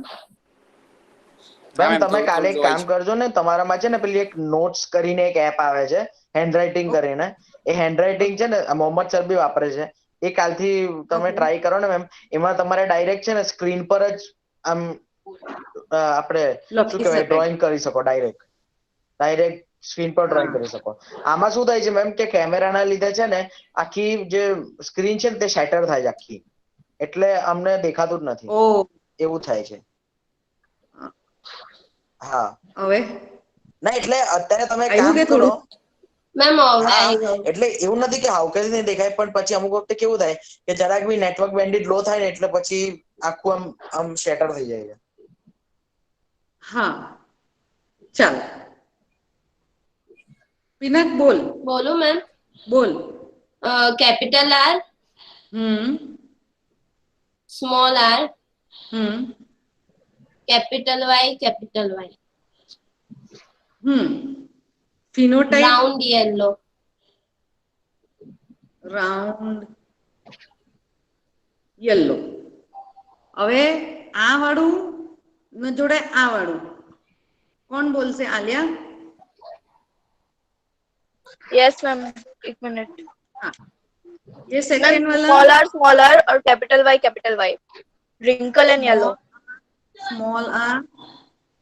હા મેમ મેમ તમે થોડું કાલે થોડું એક જોવાય કામ છે. કરજો ને, તમારામાં છે ને પેલી એક નોટ્સ કરીને એક એપ આવે છે, હેન્ડરાઇટિંગ કરીને. એ હેન્ડરાઇટિંગ છે ને મોહમ્મદ સર બી વાપરે છે. એ કાલથી તમે ઓકે. ટ્રાય કરો ને મેમ. એમાં તમારે ડાયરેક્ટ છે ને સ્ક્રીન પર જ આમ આપણે શું લખી કહેવાય, શકાય. ડ્રોઈંગ કરી શકો. ડાયરેક્ટ સ્ક્રીન પર ડ્રોઈંગ હા. કરી શકો. આમાં શું થાય છે મેમ કે કેમેરાના લીધે છે ને આખી જે સ્ક્રીન છે ને તે શેટર થાય છે આખી, એટલે અમને દેખાતું જ નથી, ઓ એવું થાય છે. હા. હવે ના એટલે અત્યારે તમે એક આવ્યું કામ કે કરો. થોડું? मैम હવે હા, આવી ગયું. એટલે એવું નથી કે હાઉકેજ નહીં દેખાય, પણ પછી અમુક વખતે કેવું થાય કે જરાક બી નેટવર્ક બેન્ડિટ લો થાય ને એટલે પછી આખું આમ શેટર થઈ જાય છે. હા, ચાલો. પિનાક બોલ. બોલું मैम? બોલ. Capital R, hmm. Small R, hmm. Capital Y, hmm. Phenotype round yellow, round yellow. હવે આ વાળું ને જોડે આ વાળું કોણ બોલશે? આલિયા? यस मैम, एक मिनट। हाँ, ये मैम सेकेंड वाला स्मॉल आर और capital Y, wrinkle and yellow. Small R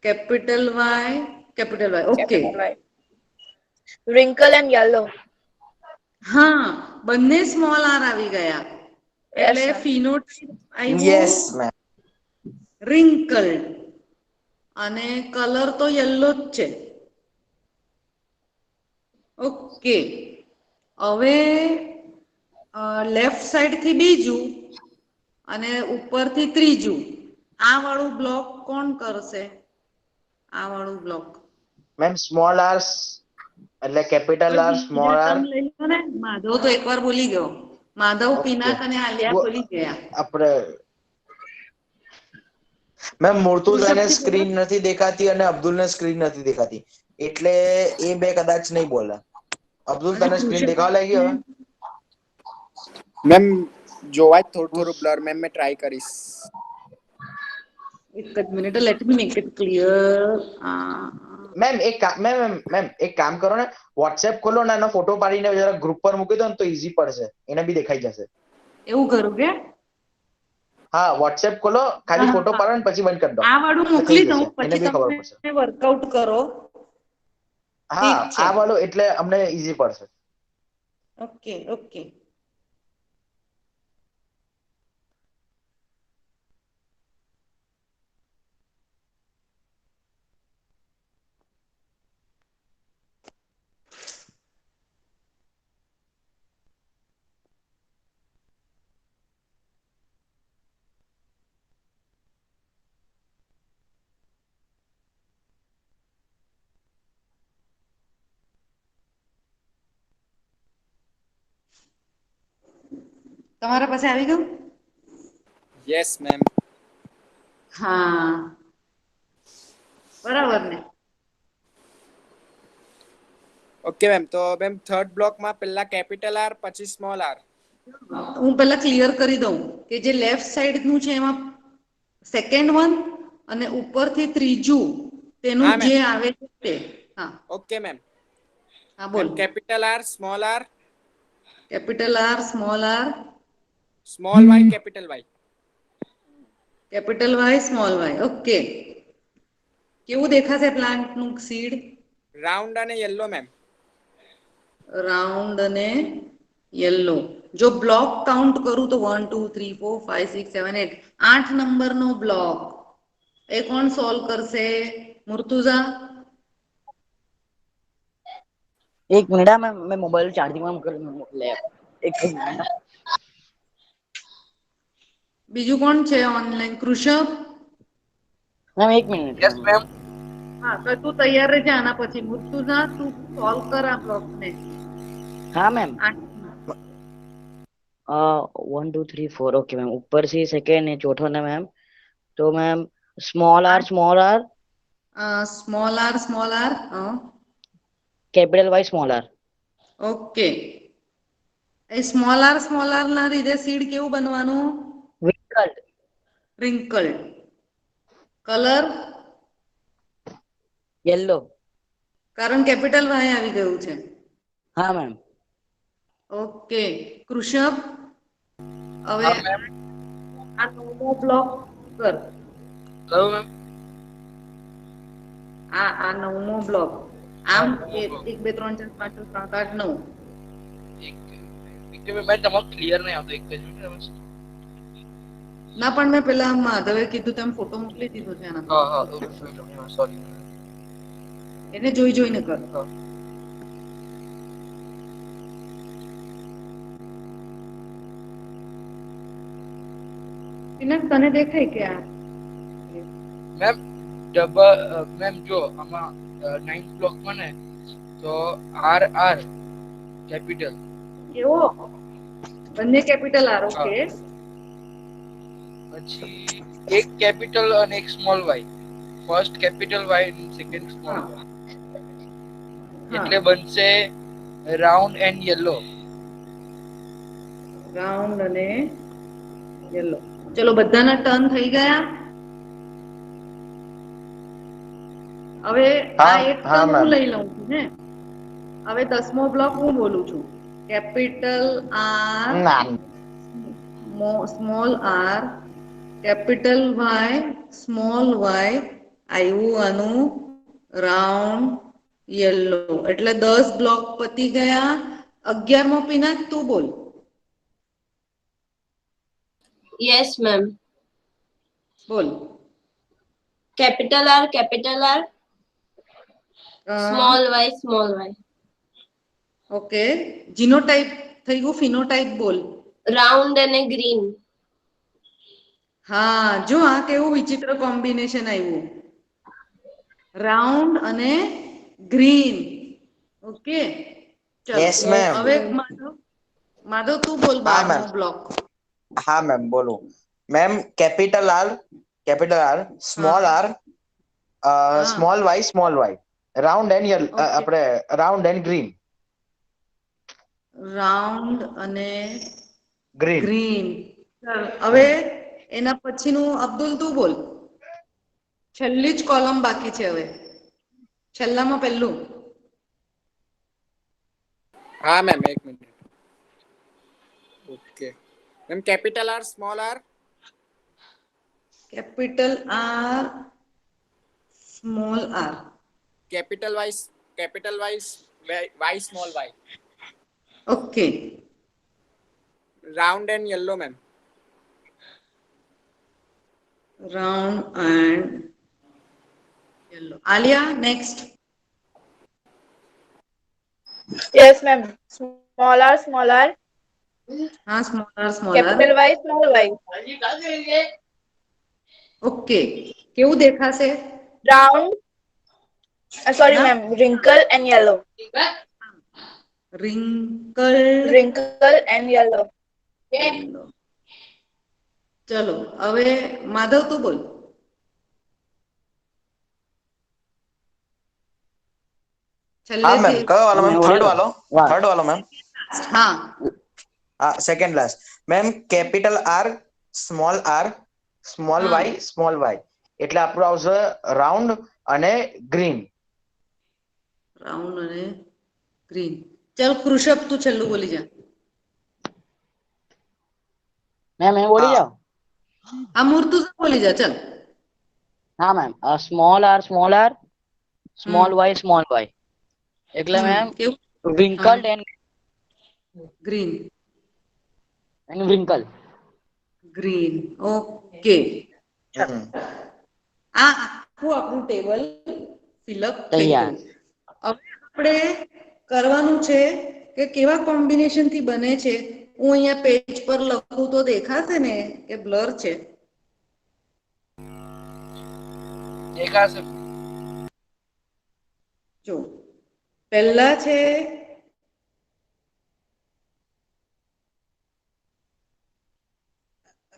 capital Y okay. Capital Y, wrinkle and yellow. હા, બંને સ્મોલ આર આવી ગયા એટલે Yes, ma'am. ફિનોટાઇપ આવ્યો યસ મેમ. wrinkled અને કલર તો યલો જ છે. ઓકે, હવે લેફ્ટ સાઈડ થી બીજું અને ઉપરથી ત્રીજું. આ વાળું બ્લોક કોણ કરશે? આ વાળું બ્લોક મેમ સ્મોલ આર એટલે કેપિટલ આર સ્મોલ આર લઈ લો ને. માધવ તો એકવાર બોલી ગયો. માધવ, Okay. પિનાક અને આલિયા બોલી ગયા. આપણે મેમ મુર્તુઝાને પુરુષોત્તમ સ્ક્રીન નથી દેખાતી અને અબ્દુલને સ્ક્રીન નથી દેખાતી એટલે એ બે કદાચ નહીં બોલે. અબ્દુલ અને તને સ્ક્રીન પુરુષોત્તમ દેખાવા લાગી હવે? મેમ જોવાય થોડું બ્લર મેમ મેં ટ્રાય કરીશ. એક જ minute, let me make it clear. Ma'am એક કામ કરો ને, વોટ્સએપ ખોલો ને એનો ફોટો પાડીને જરા ગ્રુપ પર મૂકી દો ને તો ઈઝી પડશે, એને બી દેખાઈ જશે. એવું કરું કે હા, વોટ્સએપ ખોલો, ખાલી હા, ફોટો હા. પાડો ને પછી બંધ કરી દો. આ વાળું તો થઈ મોકલી જશે, દઉં, એને પછી બી ખબર પડશે. તમે વર્કઆઉટ કરો. હા, ઠીક છે. આ વાળું એટલે અમને ઈઝી પડશે. Okay okay. તમારા પાસે આવી ગયું? Yes ma'am. હા, બરાબર ને? ઓકે મેમ, તો મેમ થર્ડ બ્લોકમાં પહેલા કેપિટલ આર પછી સ્મોલ આર. હું પહેલા ક્લિયર કરી દઉં કે જે લેફ્ટ સાઈડ નું છે એમાં સેકન્ડ વન અને ઉપરથી ત્રીજું તેનું હા, જે મેમ. આવે છે તે. હા ઓકે મેમ. હા, બોલ. Ma'am capital R, capital R, small y, capital Y. Capital Y, small Y. Okay, કેવું દેખાશે પ્લાન્ટ નું સીડ? રાઉન્ડ અને યલો મેમ. રાઉન્ડ અને યલો. જો બ્લોક કાઉન્ટ કરું તો 1 2 3 4 5 6 7 8 8 નંબરનો બ્લોક. એ કોણ સોલ્વ કરશે? મુર્તુઝા? એક મિનિટ મેમ, મેં મોબાઈલ ચાર્જિંગમાં મૂકેલું મોકલે. એક જ મિનિટ. બીજું કોણ છે ઓનલાઈન? કૃષભ? મેમ એક મિનિટ. Yes ma'am. હા, તો તું તૈયાર રહેજે આના પછી. મુર્તુઝા, તું સોલ્વ કર આ બ્લોક ને. હા મેમ. 1 2 3 4 okay ma'am. ऊपर से सेकेंड है चौथा ना मैम. तो ma'am small are, small r. Capital Y small are. Okay, A small R ના લીધે સીડ કેવું બનવાનું? विंकल्ड. wrinkled. કલર? येलो. કારણ કેપિટલ વાય આવી ગયું છે. हाँ मैम. ઓકે, કૃષભ હવે હા મેમ. આ નવમો બ્લોક કર. કયો મેમ? આ નવમો બ્લોક. આમ નવમો block. 1 2 3 4 5 6 7 8 9. એક ભાઈ તમારો ક્લિયર નહીં આવતો, એક જ મિનિટ. ના, પણ મેં પેલા માધવે કીધું તેમ ફોટો મોકલી દીધો છે આના. હા સોરી. એને જોઈને કર. તને દેખાય કે આ મેમ જો આમાં 9th બ્લોકમાં ને તો આર કેપિટલ. કેવો? બંને કેપિટલ આર. ઓકે, પછી એક કેપિટલ અને એક small Y. First capital Y અને સેકન્ડ સ્મોલ વાય. એટલે બનશે રાઉન્ડ એન્ડ યલો. રાઉન્ડ અને યલો. ચલો, બધાના ટર્ન થઈ ગયા. હવે આ હા એક હા ટર્મ હું મેમ લઈ લઉં છું ને. હવે 10મો બ્લોક હું બોલું છું. કેપિટલ આર, ના small R, capital Y, small y, આવ્યું આનું રાઉન્ડ યલો. એટલે 10 બ્લોક પતી ગયા. 11મો પિનાક તું બોલ. Yes, ma'am. બોલ. Capital R, small y. Okay, genotype થઈ ગયું. ફિનોટાઈપ બોલ. Round અને green. હા, જો આ કેવું વિચિત્ર કોમ્બિનેશન આવ્યું. રાઉન્ડ અને ગ્રીન. ઓકે, ચલો યસ મેમ હવે માધવ, માધવ તું બોલ હા 12મો મેમ બ્લોક. હા મેમ બોલું. મેમ કેપિટલ આર, હા સ્મોલ આર, હા small y, round and okay, આપણે રાઉન્ડ એન્ડ ગ્રીન. રાઉન્ડ અને ગ્રીન ગ્રીન. ચાલ હવે એના પછીનું અબ્દુલ તું બોલ. છેલ્લી જ કોલમ બાકી છે હવે. છેલ્લામાં પહેલું. हाँ मैम एक मिनट. Okay ma'am capital R small r. Capital R, small r. Capital wise Y small Y. Okay, round and yellow ma'am. Round and yellow. Aliya next. Yes, ma'am. Small r, હા, small r. capital Y, small y. Okay, કેવું દેખાશે? Round, sorry, હા, ma'am. Wrinkle and yellow. Wrinkle Wrinkle and yellow. Yellow. ચલો હવે માધવ તું બોલ. હા ma'am, છેલ્લેથી. કયો વાલો મેમ મેમ? મેં થર્ડ બોલ્યો વાલો? વાહ થર્ડ વાલો મેમ? હા, હા, second last. Ma'am capital R, small હા, વાય, એટલે આપણું આવશે રાઉન્ડ અને ગ્રીન. રાઉન્ડ અને ગ્રીન. ચાલ કૃષભ તું છેલ્લું બોલી જા. મેમ બોલી હા જાઓ. આ મૂર્તુ બોલી જા ચાલ. હા મેમ, સ્મોલ આર, હમ સ્મોલ વાય, એટલે મેમ કેવું? હા, wrinkled green. and wrinkle. Green. Okay, ચાલ. હમ આ આખું આપણું ટેબલ ફિલઅપ થઈ તૈયાર. ગયું. હવે આપણે કરવાનું છે કે કેવા કોમ્બિનેશન થી બને છે. હું અહીંયા પેજ પર લખું તો દેખાશે ને કે બ્લર છે? દેખાશે. જો પહેલા છે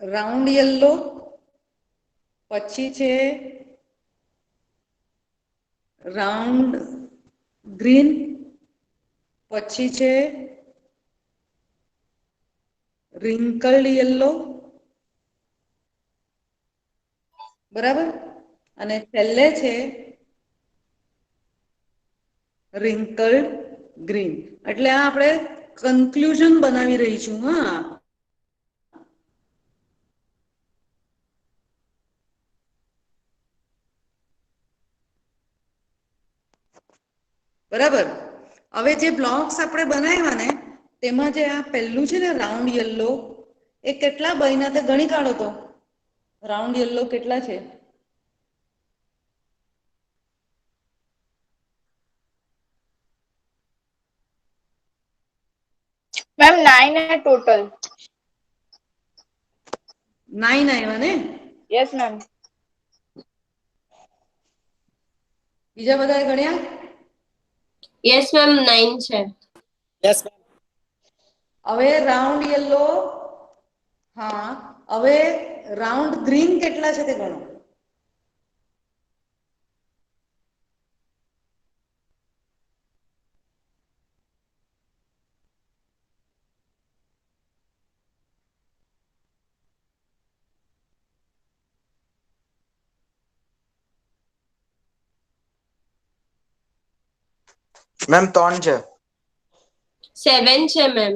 રાઉન્ડ યલો, પછી છે રાઉન્ડ ગ્રીન, પછી છે રિંકલ્ડ યલો, બરાબર, અને છેલ્લે છે રિંકલ્ડ ગ્રીન. એટલે આ આપણે કન્ક્લુઝન બનાવી રહી છું. હા, બરાબર. હવે જે બ્લોક્સ આપણે બનાવ્યા ને તેમાં જે આ પહેલું છે ને રાઉન્ડ યલો, એ કેટલા બન્યા તે ગણી કાઢો તો. રાઉન્ડ યલો કેટલા છે? Ma'am, 9 है total. 9 આવ્યા ને? Yes, ma'am. બીજા બધા ગણ્યા? Yes, ma'am. 9 છે. Yes ma'am. હવે રાઉન્ડ યલો, હા, હવે રાઉન્ડ ગ્રીન કેટલા છે તે ગણો. મેમ 3 છે. 7 છે મેમ.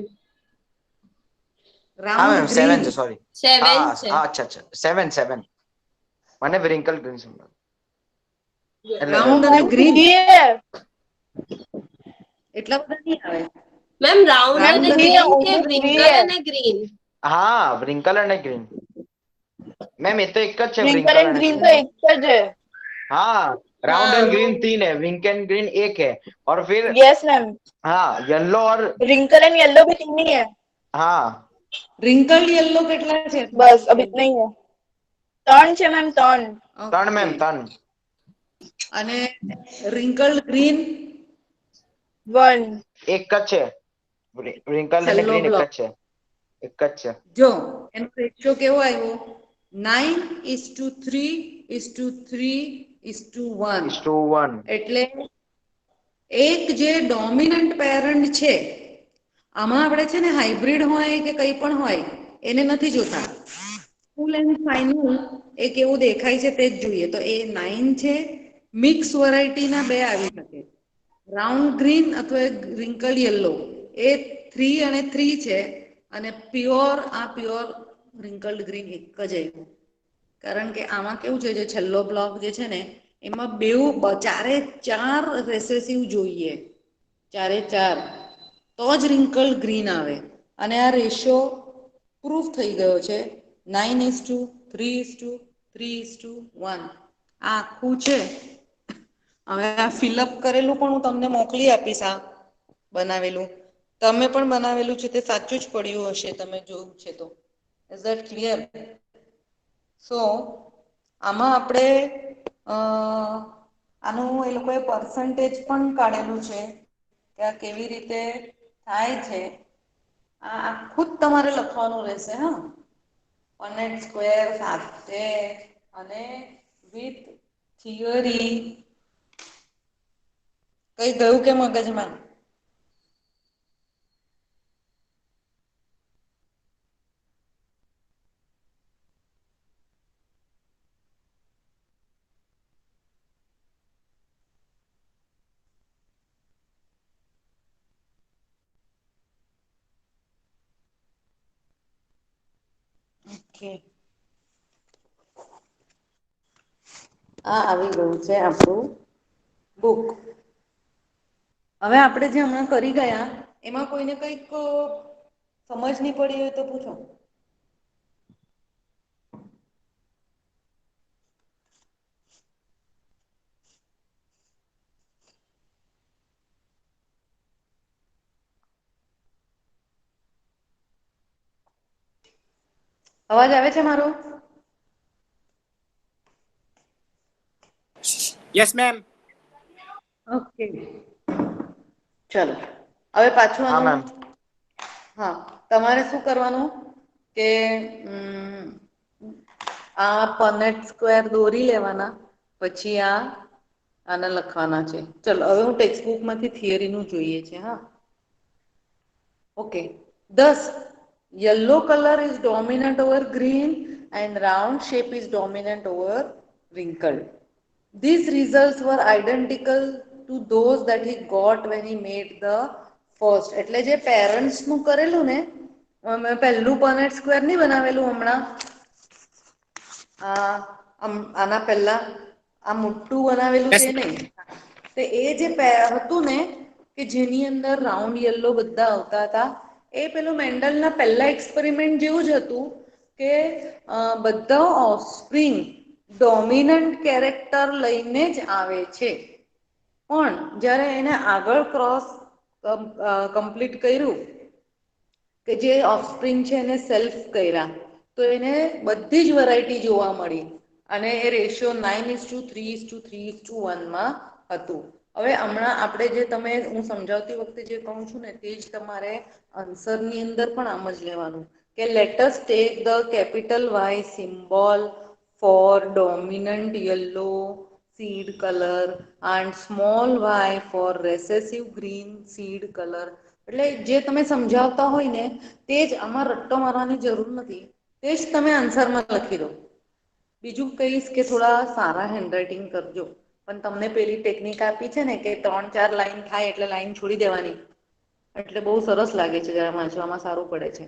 હા રાઉન્ડ મેમ 7 ગ્રીન છે, સોરી. 7 હા છે. હા અચ્છા અચ્છા 7 મને wrinkle green symbol એટલે રાઉન્ડ અને ગ્રીન Yeah. એટલા બધા નહીં આવે. મેમ રાઉન્ડ Round અને અને ગ્રીન કે only wrinkle three અને ગ્રીન? હા wrinkle અને green મેમ એ તો એક જ છે Wrinkle wrinkle and અને green green तो एक सज है. हाँ राउंड हाँ एंड ग्रीन 3 है, विंक एंड ग्रीन 1 है, और फिर Yes मैम. हाँ येलो और Wrinkle and yellow भी तीन ही है. हाँ રિંકલ યલો કેટલા છે? बस अब इतना ही है. टर्न છે मैम टर्न. ત્રણ Okay. મેમ 3 અને રિંકલ ગ્રીન 1. એક જ છે, wrinkle અને છેલ્લો green એક બ્લોક. જ છે, એક જ છે. જો એનો રેશિયો કેવો આવ્યો? 9:3:3:1. 1 એટલે એક જે ડોમિનન્ટ પેરન્ટ છે, આમાં આપણે છે ને હાઇબ્રિડ હોય કે કંઈ પણ હોય એને નથી જોતા. ફૂલ એન્ડ ફાઇનલ એ કેવું દેખાય છે તે જ જોઈએ. તો એ 9 છે. મિક્સ વેરાયટીના બે આવી શકે, રાઉન્ડ ગ્રીન અથવા રિંકલ યલો. એ 3 અને 3 છે, અને પ્યોર રિંકલ્ડ ગ્રીન એક જ આવ્યું. કારણ કે આમાં કેવું છે, જે છેલ્લો બ્લોક જે છે ને એમાં ચારે ચાર રેસેસિવ જોઈએ, ચારે ચાર, તો જ રિંકલ ગ્રીન આવે. અને આ રેશિયો પ્રૂફ થઈ ગયો છે. 9:3:3:1 આ આખું છે. હવે આ ફિલઅપ કરેલું પણ હું તમને મોકલી આપીશ, આ બનાવેલું તમે પણ બનાવેલું છે તે સાચું જ પડ્યું હશે, તમે જોયું છે તો. Is that clear? સો આમાં આપણે આનું એ લોકોએ પર્સન્ટેજ પણ કાઢેલું છે કે આ કેવી રીતે થાય છે. આ આખું જ તમારે લખવાનું રહેશે. હા, પન્નેટ સ્ક્વેર સાથે અને વિથ થિયરી. કઈ ગયું કે મગજમાં? ઓકે, આ આવી ગયું છે આપણું બુક. હવે આપણે જે હમણાં કરી ગયા એમાં કોઈને કંઈક સમજ નહીં પડી હોય તો પૂછો. અવાજ આવે છે મારો? Yes, ma'am. ઓકે, ચલો હવે પાછું હા આનું. મેમ હા, તમારે શું કરવાનું કે આ પન્નેટ સ્ક્વેર દોરી લેવાના, પછી આને લખવાના છે. ચલો હવે હું ટેક્સ્ટબુક માંથી થિયરીનું જોઈએ છે. હા, okay. Thus, yellow color is dominant over green and round shape is dominant over wrinkled. These results were identical to those that he got when he made the first. એટલે જે પેરેન્ટ્સનું કરેલું ને, મેં પહેલું પનેટ સ્ક્વેર નહીં બનાવેલું હમણાં, આના પહેલા આ મોટું બનાવેલું Yes, છે ma'am. નહીં, તો એ જે હતું ને કે જેની અંદર રાઉન્ડ યલો બધા આવતા હતા, એ પેલું મેન્ડલના પહેલા એક્સપેરિમેન્ટ જેવું જ હતું કે બધા ઓફસ્પ્રિંગ ડોમિનન્ટ કેરેક્ટર લઈને જ આવે છે. પણ જ્યારે એને આગળ કમ્પ્લીટ કર્યું, કે જે ઓફસ્પ્રિંગ છે એને સેલ્ફ કર્યા, તો એને બધી જ વેરાયટી જોવા મળી. અને એ રેશિયો 9:3:3:1 હતું. હવે હમણાં આપણે જે હું સમજાવતી વખતે જે કહું છું ને, તે જ તમારે આન્સરની અંદર પણ આમ જ લેવાનું કે let us take the capital Y symbol for dominant yellow seed color and small y for recessive green seed color. એટલે જે તમે સમજાવતા હોય ને તે જ, આમાં રટ્ટો મારવાની જરૂર નથી, તે જ તમે આન્સરમાં લખી દો. બીજું કહીશ કે થોડા સારા હેન્ડરાઇટિંગ કરજો, પણ તમને પેલી ટેકનિક આપી છે ને કે 3-4 લાઈન થાય એટલે લાઈન છોડી દેવાની, એટલે બહુ સરસ લાગે છે, જરા વાંચવામાં સારું પડે છે.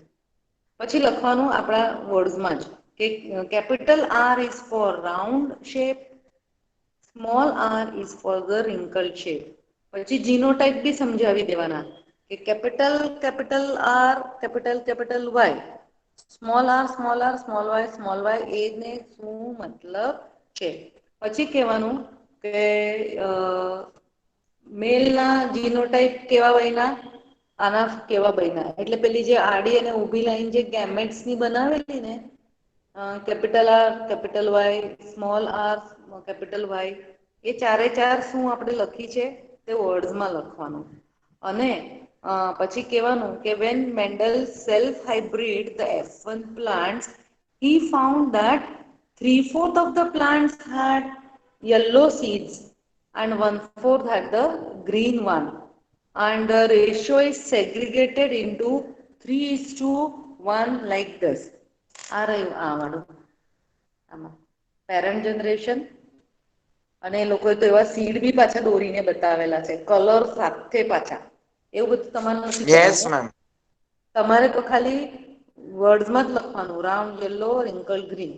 પછી લખવાનું આપણા વર્ડ્સમાં જ કે capital R is four round shape, small r is for the wrinkled shape. પછી જીનોટાઈપ બી સમજાવી દેવાના કે capital R capital Y, small r small y એને શું મતલબ છે. પછી કહેવાનું કે મેલના જીનોટાઈપ કેવા બન્યા, આના કેવા બન્યા, એટલે પેલી જે આડી અને ઊભી લાઈન જે ગેમેટ્સ ની બનાવેલી ને, capital R capital Y small r capital Y, એ ચારે ચાર શું આપણે લખી છે તે વર્ડ્સમાં લખવાનું. અને પછી કહેવાનું કે when Mendel self hybrid the F1 plants, he found that 3/4 of the plants had yellow seeds and 1/4 had the green one, and the ratio is segregated into 3:1 like this. આ રહ્યું આ વાળું, આમાં પેરેન્ટ જનરેશન, અને એ લોકોએ તો એવા seed બી પાછા દોરીને બતાવેલા છે, કલર સાથે પાછા. એવું બધું તમારે નથી યસ કરવાનું, મેમ. તમારે તો ખાલી વર્ડ્સમાં જ લખવાનું રાઉન્ડ યલો રિંકલ ગ્રીન.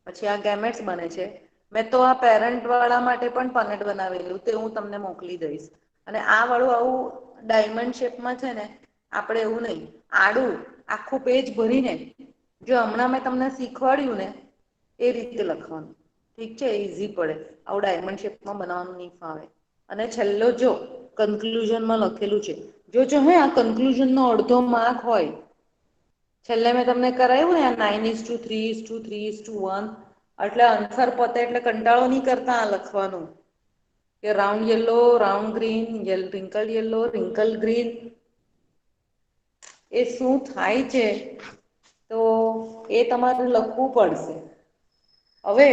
પછી આ ગેમેટ્સ બને છે. મેં તો આ પેરેન્ટ વાળા માટે પણ પનેટ બનાવેલું, તે હું તમને મોકલી દઈશ. અને આ વાળું આવું ડાયમંડ શેપમાં છે ને, આપણે એવું નહીં આડું આખું પેજ ભરીને, જો હમણાં મેં તમને શીખવાડ્યું ને એ રીતે લખવાનું. ઠીક છે, ઈઝી પડે, આવું ડાયમંડ શેપમાં બનાવવાનું નહીં ફાવે. અને છેલ્લો જો કન્ક્લુઝનમાં લખેલું છે, જો હે આ કન્ક્લુઝન નો અડધો માર્ક હોય, છેલ્લે મેં તમને કરાવ્યું ને 9:3:3:1, એટલે આન્સર પતે એટલે કંટાળો નહીં કરતા આ લખવાનું કે round yellow round green wrinkle yellow wrinkle green. એ શું થાય છે તો એ તમારે લખવું પડશે. હવે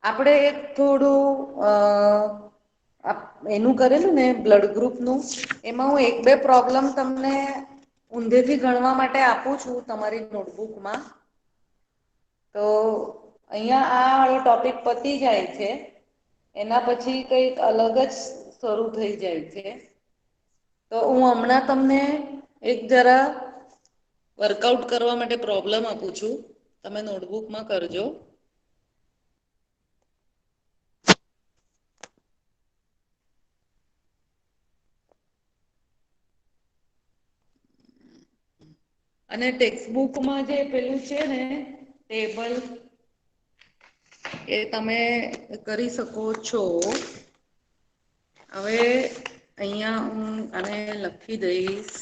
આપણે એક થોડું એનું કરેલું ને બ્લડ ગ્રુપનું, એમાં હું 1-2 પ્રોબ્લેમ તમને ઊંધેથી ગણવા માટે આપું છું તમારી નોટબુકમાં. તો અહીંયા આ વાળો ટોપિક પતી જાય છે, એના પછી કંઈક અલગ જ શરૂ થઈ જાય છે. તો હું હમણાં તમને એક જરા વર્કઆઉટ કરવા માટે પ્રોબ્લેમ આપું છું, તમે નોટબુકમાં કરજો. અને ટેક્સ્ટબુકમાં જે પેલું છે ને ટેબલ, એ તમે કરી શકો છો. હવે અહીંયા હું આને લખી દઈશ,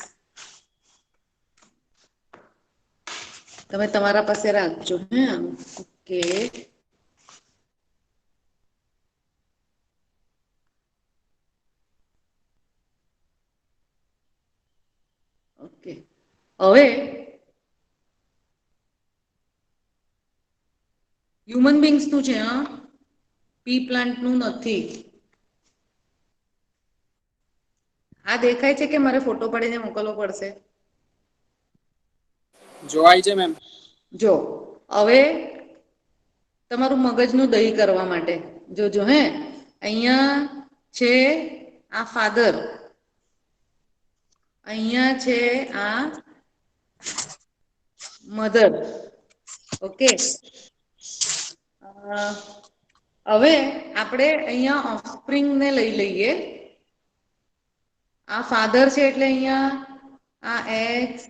તમે તમારા પાસે રાખજો. હે ઓકે, ઓકે. હવે હ્યુમન બીંગ્સનું છે, હા, પી પ્લાન્ટનું નથી. આ દેખાય છે કે મારે ફોટો પાડીને મોકલવો પડશે? જોવાય છે મેમ. જો હવે તમારું મગજનું દહીં કરવા માટે જોજો. હે અહીંયા છે આ ફાધર, અહીંયા છે આ મધર. ઓકે, હવે આપણે અહીંયા ઓફસ્પ્રિંગને લઈ લઈએ. આ ફાધર છે એટલે અહીંયા આ એક્સ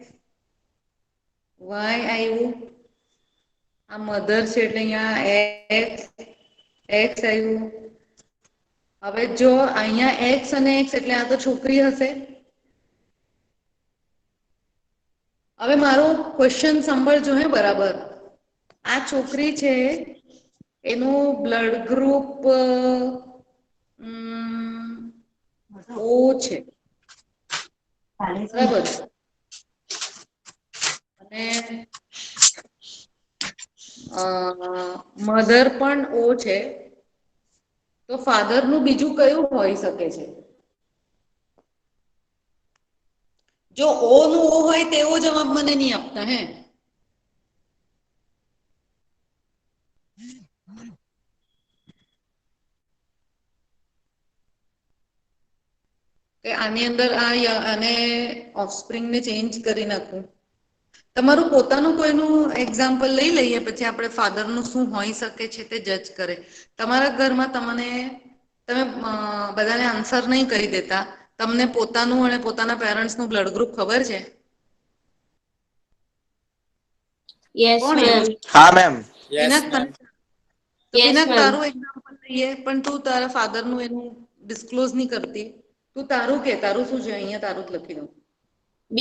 વાય આવ્યું, આ મધર છે એટલે અહીંયા એક્સ આવ્યું. હવે જો અહીંયા એક્સ અને એક્સ એટલે આ તો છોકરી હશે. હવે મારો ક્વેશ્ચન સાંભળજો હે બરાબર. આ છોકરી છે, એનું બ્લડ ગ્રુપ ઓ છે, બરાબર. અને મધર પણ ઓ છે, તો ફાધરનું બીજું કયું હોઈ શકે છે? જો ઓ નું ઓ હોય તેવો જવાબ મને નહીં આપતા. કે આની અંદર આને ઓફસ્પ્રિંગ ને ચેન્જ કરી નાખું. તમારું પોતાનું કોઈનું એક્ઝામ્પલ લઈ લઈએ, પછી આપણે ફાધરનું શું હોઈ શકે છે તે જજ કરે. તમારા ઘરમાં તમે બધાને આન્સર નહીં કરી દેતા. તમને પોતાનું અને પોતાના પેરેન્ટ્સનું બ્લડ ગ્રુપ ખબર છે? Yes, કોણ એવું ma'am. છે? હા મેમ. Yes, Pinaki, ma'am. તો Yes, પિનાક ma'am. તારું એક્ઝામ્પલ લઈએ, પણ તું તારા ફાધરનું એનું ડિસ્ક્લોઝ નહીં કરતી. તું તારું કે તારું શું છે? અહીંયા તારું જ લખી દઉં. B.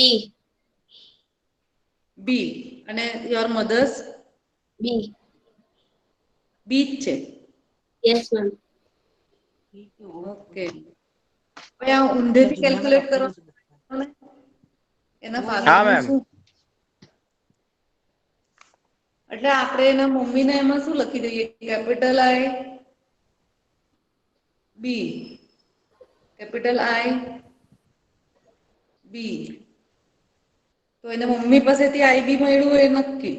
બી. અને યોર મધર્સ? B. બી જ છે. Yes, ma'am. ઓકે. હવે આ ઊંધેથી કેલ્ક્યુલેટ કરવા એના હા ફાધરનું મેમ. શું? એટલે આપણે એના મમ્મીને એમાં શું લખી દઈએ? કેપિટલ આઈ બી, કેપિટલ આઈ બી. તો એને મમ્મી પાસેથી આઈ બી મળ્યું એ નક્કી.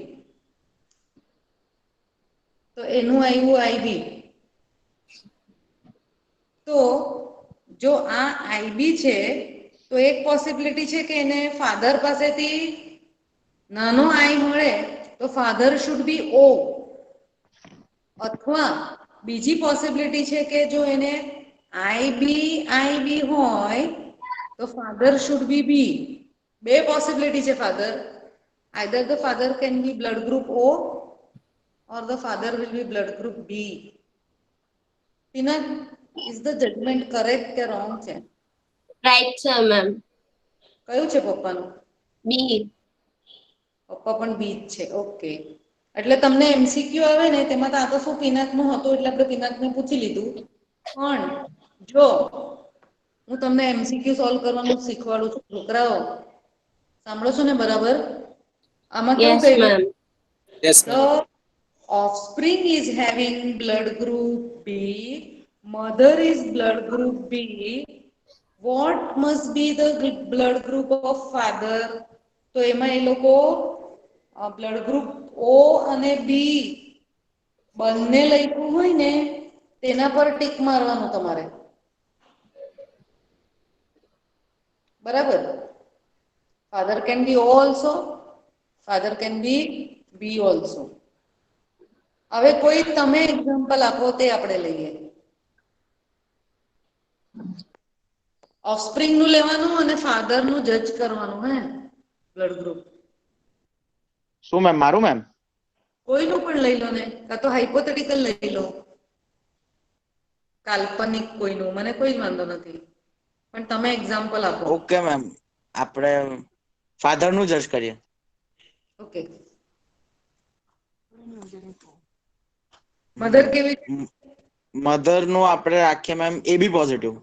તો એનું આવ્યું આઈ બી. તો જો આ આઈબી છે, તો એક પોસિબિલિટી છે કે એને ફાધર પાસેથી નાનો આઈ મળે, તો ફાધર શુડ બી ઓ. અથવા બીજી પોસિબિલિટી છે કે જો એને આઈ બી હોય તો ફાધર શુડ બી બી. બે પોસિબિલિટી છે father. Either the father can be blood group O or the father will be blood group B. Pinak, is the judgment correct કે wrong છે? Right, sir, ma'am. કયું છે પપ્પાનું? B. પપ્પા પણ બી જ છે. ઓકે. એટલે તમને એમસીક્યુ આવે ને તેમાં તો આ તો શું પિનાકનું હતું એટલે આપણે પિનાકને પૂછી લીધું. પણ જો હું તમને એમસીક્યુ સોલ્વ કરવાનું શીખવાડું છું છોકરાઓ, સાંભળો છો ને બરાબર? આમાં કેવું Yes, કહ્યું? ma'am. Yes, The ma'am. offspring is having blood group B, mother is blood group B. What must be the blood group of father? તો એમાં એ લોકો બ્લડ ગ્રુપ O અને B બંને લખ્યું હોય ને તેના પર ટીક મારવાનું તમારે. બરાબર? Father can B O also, father can be B also. હવે કોઈ તમે એક્ઝામ્પલ આપો તે આપણે લઈએ. ઓફસ્પ્રિંગ નું લેવાનું અને ફાધર નું જજ કરવાનું. હે બ્લડ ગ્રુપ શું મેમ? મારું મેમ? કોઈનું પણ લઈ લો ને, કાં તો હાઇપોથેટિકલ લઈ લો, કાલ્પનિક કોઈનું, મને કોઈ જ વાંધો નથી, પણ તમે એક્ઝામ્પલ આપો. ઓકે મેમ, આપણે ફાધર નું જજ કરીએ. ઓકે. મધર કેવી? મધર નું આપણે રાખીએ મેમ એ બી પોઝિટિવ.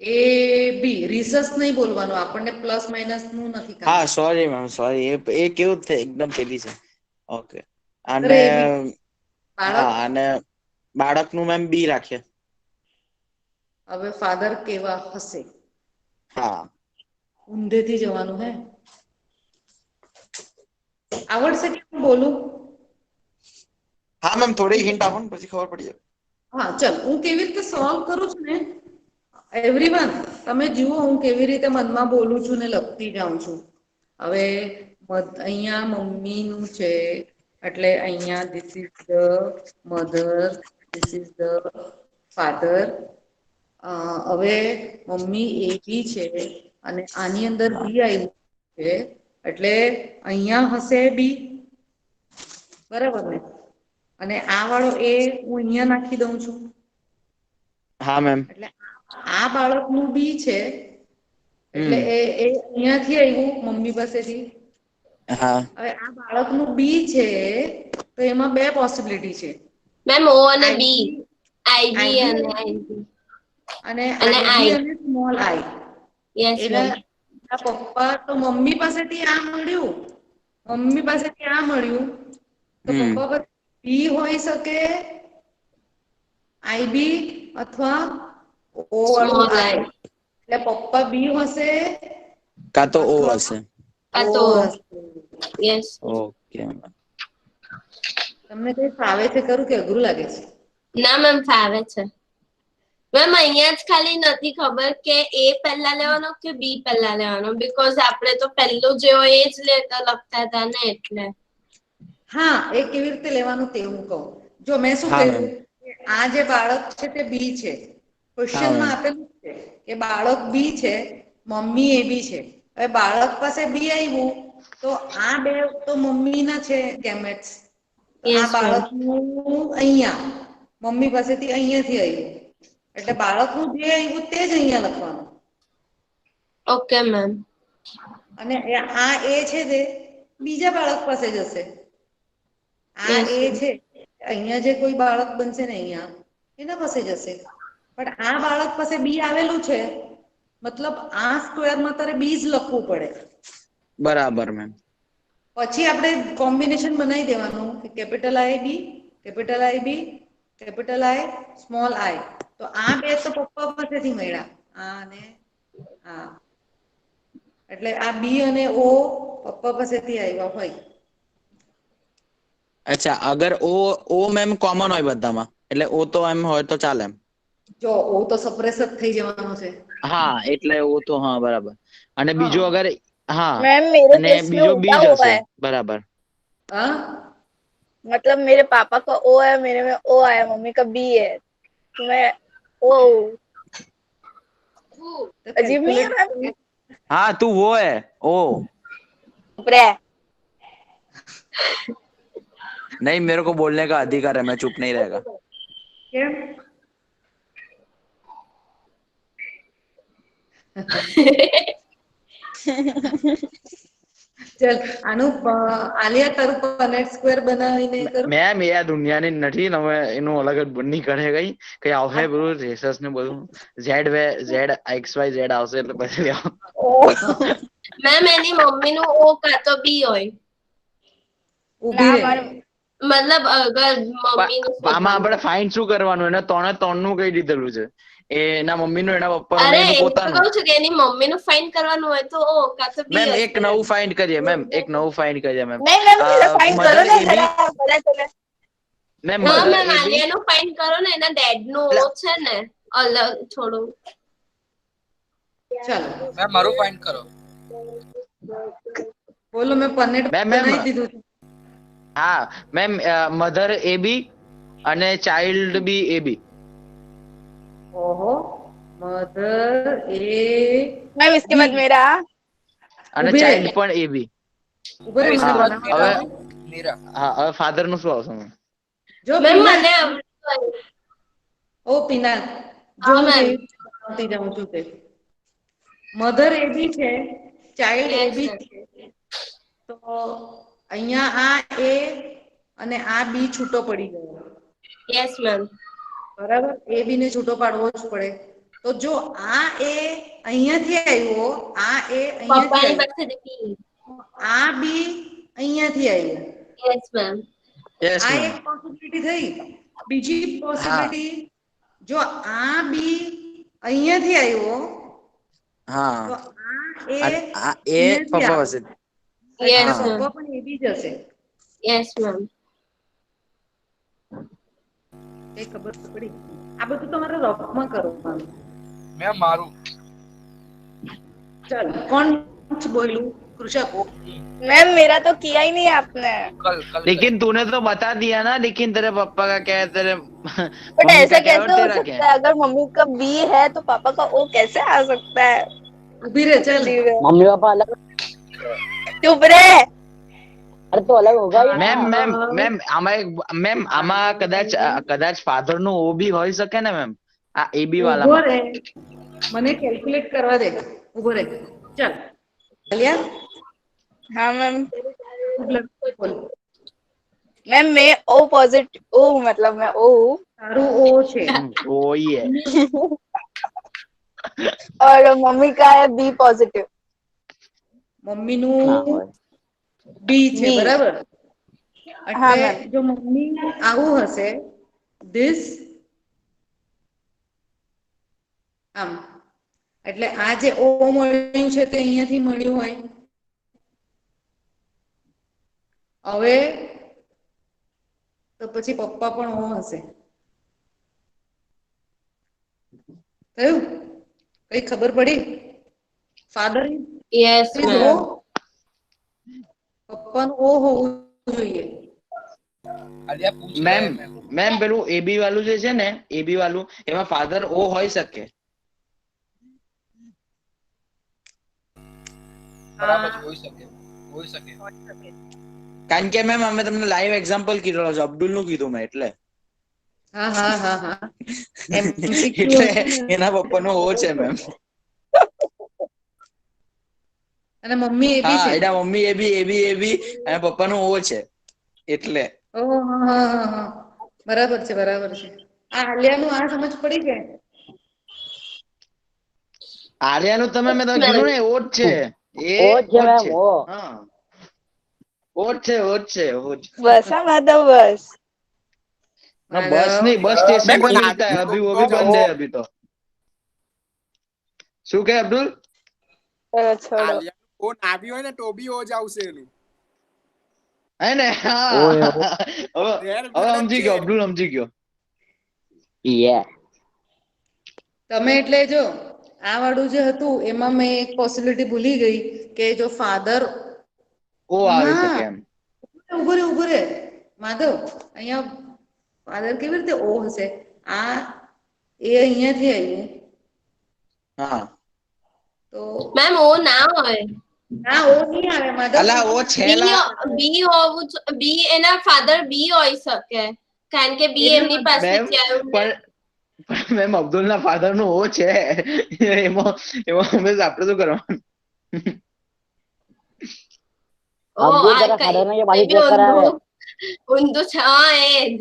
એ બી રિસર્ચ નહીં બોલવાનું, આપણને પ્લસ માઇનસ નું નથી કામ. હા સોરી મેમ, સોરી. એ કેવું છે એકદમ પેલી છે. ઓકે. મધર અને એ બી. બાળક હા, અને બાળક નું મેમ બી રાખીએ. હવે ફાધર કેવા હશે? હા. ઊંધેથી જવાનું. હે આવડશે કે હું બોલું? હા મેમ, થોડી હિન્ટ આપો ને પછી ખબર પડી જાય. હા ચલ, હું કેવી રીતે સોલ્વ કરું છું ને એવરીવન, તમે જુઓ હું કેવી રીતે મનમાં બોલું છું ને લખતી જાઉં છું. હવે અહીંયા મમ્મીનું છે એટલે અહીંયા this is the mother, this is the father. હવે મમ્મી એ બી છે અને આની અંદર બી આવ્યું છે એટલે અહીંયા હશે બી. બરાબર ને? અને આ વાળો એ હું અહીંયા નાખી દઉં છું. હા મેમ. એટલે આ બાળકનું બી છે એટલે હમ. એ અહીંયાથી આવ્યું મમ્મી પાસેથી. હા. હવે આ બાળકનું બી છે તો એમાં બે પોસિબિલિટી છે. Ma'am, O અને B. આઈબી IB આઈબી અને IB. અને અને આઈબી I. અને સ્મોલ આઈ. Yes, એના ma'am. પપ્પા તો મમ્મી પાસેથી આ મળ્યું, મમ્મી પાસેથી આ મળ્યું, તો હમ. પપ્પા પાસે બી હોઈ શકે, આઈબી અથવા ઓ વાળું Small આ. I. એટલે પપ્પા બી હશે કાં તો ઓ અથવા હશે. આ ઓ તો હશે. yes. ઓકે. તમને કઈ ફાવે છે કરું કે અઘરું લાગે છે? ના મેમ, ફાવે છે. મેમ અહીંયા જ ખાલી નથી ખબર કે એ પહેલા લેવાનો કે બી પહેલા લેવાનો બીકોઝ આપણે તો પહેલું જે હોય એ જ લખતા હતા ને એટલે હા એ કેવી રીતે લેવાનું તે હું કહું. જો મેં શું હા કહ્યું મેમ. કે આ જે બાળક છે તે બી છે, હા ક્વેશ્ચનમાં મેમ. આપેલું છે કે બાળક બી છે, મમ્મી એ બી છે. હવે બાળક પાસે બી આવ્યું તો આ બે તો મમ્મીના છે ગેમેટ્સ, તો આ યસ મેમ બાળકનું અહીંયા મમ્મી પાસેથી અહીંયાથી આવ્યું એટલે બાળકનું જે આવ્યું તે જ અહીંયા લખવાનું. ઓકે મેમ અને આ એ છે તે બીજા બાળક પાસે જશે. આ યસ એ મેમ છે અહીંયા જે કોઈ બાળક બનશે ને અહીંયા એના પાસે જશે. પણ આ બાળક પાસે બી આવેલું છે મતલબ આ સ્ક્વેરમાં તારે બી જ લખવું પડે. બરાબર મેમ. પછી આપણે કોમ્બિનેશન બનાવી દેવાનું કે કેપિટલ આઈ બી, કેપિટલ આઈ બી, કેપિટલ આઈ, સ્મોલ આઈ. તો આ બે તો પપ્પા પાસેથી મળ્યા, આ અને આ. એટલે આ બી અને ઓ પપ્પા પાસેથી આવ્યા હોય. અચ્છા, અગર ઓ મેમ કોમન હોય બધામાં, એટલે ઓ તો એમ હોય તો ચાલે એમ. જો ઓ તો સપ્રેસ જ થઈ જવાનો છે. હા એટલે ઓ તો હા બરાબર. અને हाँ બીજો અગર હા मैम मेरे અને केस में બીજો બી उल्टा જ हुआ હશે है, બરાબર. हाँ मतलब मेरे पापा का ओ है, मेरे में ओ आया, मम्मी का बी है, तो मैं ओ तो अजीब नहीं है मैम? कैलकुलेट हाँ तू वो है ओ. ऊपर है। नहीं मेरे को बोलने का अधिकार है, मैं चुप नहीं रहेगा. क्या चल આનું આલિયા તારું પનેટ સ્ક્વેર બનાવીને કરું. મેમ એ આ દુનિયાની નથી ને હવે એનું અલગ જ બની કરે કઈ આવશે બધું રેસસ ને બધું ઝેડ એક્સ વાય ઝેડ આવશે એટલે પછી આવો. મેમ એની મમ્મીનું ઓ કાં તો બી હોય ઊભી રહે. મતલબ અગર મમ્મીનું આમાં આપણે શોધવાનું ફાઇન શું કરવાનું, એને ત્રણ નું કહી દીધેલું છે, એના મમ્મીનું, એના પપ્પાનું અરે ને એનું એ તો પોતાનું. કહું છું કે એની મમ્મીનું ફાઇન કરવાનું હોય તો ઓ કાં તો બી મેમ એક હશે નવું ફાઇન્ડ કરીએ મેમ, એક નવું ફાઇન્ડ કરીએ મેમ. नहीं मैम मेरा फाइन करो મધર ना એ બી, जरा, पता चले। મેમ હા મધર મેમ એ બી. આલિયાનું ફાઇન કરો ને એના ડેડનું ઓ છે ને અલગ થોડું ચાલો મેમ મારું ફાઇન્ડ કરો. બોલો મેં પનેટ મેમ બનાવી દીધું છે. હા મેમ મધર એ બી અને ચાઇલ્ડ બી એ બી. ઓહો મધર એ मैम इसके बाद मेरा અને ઊભી રહે. ચાઇલ્ડ પણ એ બી. ઉભો રે મને इसके बाद બનાવવા नीरा દો. नीरा હા હવે ફાધર નું શું આવશે મેમ? જો મેમ પીના મને આવડતું હોય. ઓ પીના જો હા હું મેમ જેવી બનાવતી જાઉં છું તે મધર એ બી છે, ચાઇલ્ડ એ યસ બી મેમ છે. તો અહીંયા આ એ અને આ બી છૂટો પડી ગયો. યસ મેમ બરાબર, એ બી ને છૂટો પાડવો જ પડે. તો જો આ એ અહીંયાથી આવ્યો, આ એ અહીંયાથી પપ્પાની આવ્યો, પાસેથી બી આ બી અહીંયાથી આવ્યું. યસ મેમ યસ આ મેમ. એક પોસિબિલિટી થઈ. બીજી હા પોસિબિલિટી, જો આ બી અહીંયાથી આવ્યો હા તો આ એ અને આ એ અહીંયાથી પપ્પા આવે પાસે. એટલે યસ હા મેમ પપ્પા પણ એ બી જ હશે. યસ મેમ એ ખબર તો પડી. આ બધું તમારે રફમાં કરવાનું. મેમ મારું ચાલ કોણ બોલ્યું? કૃષક. मैम मेरा तो किया ही नहीं आपने, कल कल लेकिन तूने तो बता दिया ना, लेकिन तेरे पापा का क्या है, तेरे बट मम्मी ऐसा का क्या है और कैसे हो तेरा क्या सकता है? है? अगर मम्मी का बी है तो पापा का ओ कैसे आ सकता है? ઊભી રહે ચાલ. अजीब है। मम्मी पापा अलग, चुप रहे। अरे तो अलग होगा ही મેમ ना. મેમ મેમ આમાં મેમ આમાં કદાચ ફાધર નું ઓ બી હોઈ શકે ને મેમ, આ એ બી ઊભો વાળામાં. રહે, મને કેલ્ક્યુલેટ કરવા દે. ઊભો રહે ચાલ. આલિયા हाँ मैम, બોલ. मैम मैं ओ पॉजिटिव ओ मतलब मैं ओ हूँ તારું ઓ છે ઓઈ હે. और मम्मी का है बी पॉजिटिव। મમ્મીનું ના હોય. બી છે બી. બરાબર. હા એટલે મેમ, જો મમ્મી આવું હશે, ધીસ આમ, એટલે આ જે ઓ મળ્યું છે તે અહીંયાથી મળ્યું હોય. હવે તો પછી પપ્પા પણ ઓ હશે. થયું? કઈ ખબર પડી? Father yes is O, ma'am. પપ્પાનું ઓ હોવું જોઈએ. આલિયા પૂછ લે મેમ મેમ. મેમ પેલું એબી વાળું જે છે ને, એબી વાળું એમાં ફાધર ઓ હોઈ શકે. બરાબર છે, હોઈ શકે. કારણ કે મેમ અમે તમને લાઈવ એક્ઝામ્પલ કીધું છે, અબ્દુલ નું કીધું મેં એટલે હા હા હા હા MCQ એટલે હશે ને. એના પપ્પાનો ઓ છે મેમ. અને મમ્મી એ બી હા છે. એના મમ્મી એ બી અને પપ્પાનો ઓ છે એટલે. ઓહો હા હા હા હા બરાબર છે બરાબર છે. આ આલિયાનું આ સમજ પડી કે? આર્યાનું તમે મેં તમને મેમ. કીધું ને, ઓ જ છે. એ ઓ જ છે ઓ જ મેમ, છે. ઓ. હા, ઓ જ છે, ઓ જ છે, ઓ જ. बस हाँ माधव बस। ना बस नहीं, बस મેં स्टेशन पे કોઈ मिलता है अभी, वो भी તો बंद है अभी तो. શું કે અબ્દુલ? चलो छोड़ो। આલિયા ઓ ના બી હોય ને તો બી ઓ જ આવશે એનું. હે ને? ઓ એ ઓ. હા, રેર હવે બ્લડ સમજી જ ગયો, છે. અબ્દુલ સમજી ગયો. યે. તમે એટલે જો આ વાળું જે હતું એમાં મેં એક પોસિબિલિટી ભૂલી ગઈ કે જો ફાધર ઓ આવી ના શકે એમ. ઉભો રે માધવ, અહીંયા ફાધર કેવી રીતે ઓ હશે? આ એ અહીંયાથી આવ્યું હા તો મેમ ઓ ના હોય. ના ઓ નહીં આવે માધવ. અલા ઓ છેલા બી હોવું બી એના ફાધર બી હોઈ શકે કારણ કે બી એટલે એમની માધવ મેમ પાસેથી આવ્યું ને. પણ મેમ અબ્દુલ ના ફાધર નું ઓ છે. એમાં એમાં હંમેશા આપણે શું કરવાનું? ઓ અબ્દુલ આ તારા કઈ ફાધર ને મે પાછી બી ચેક કરાવે. ઊંધું છે. હા એ જ.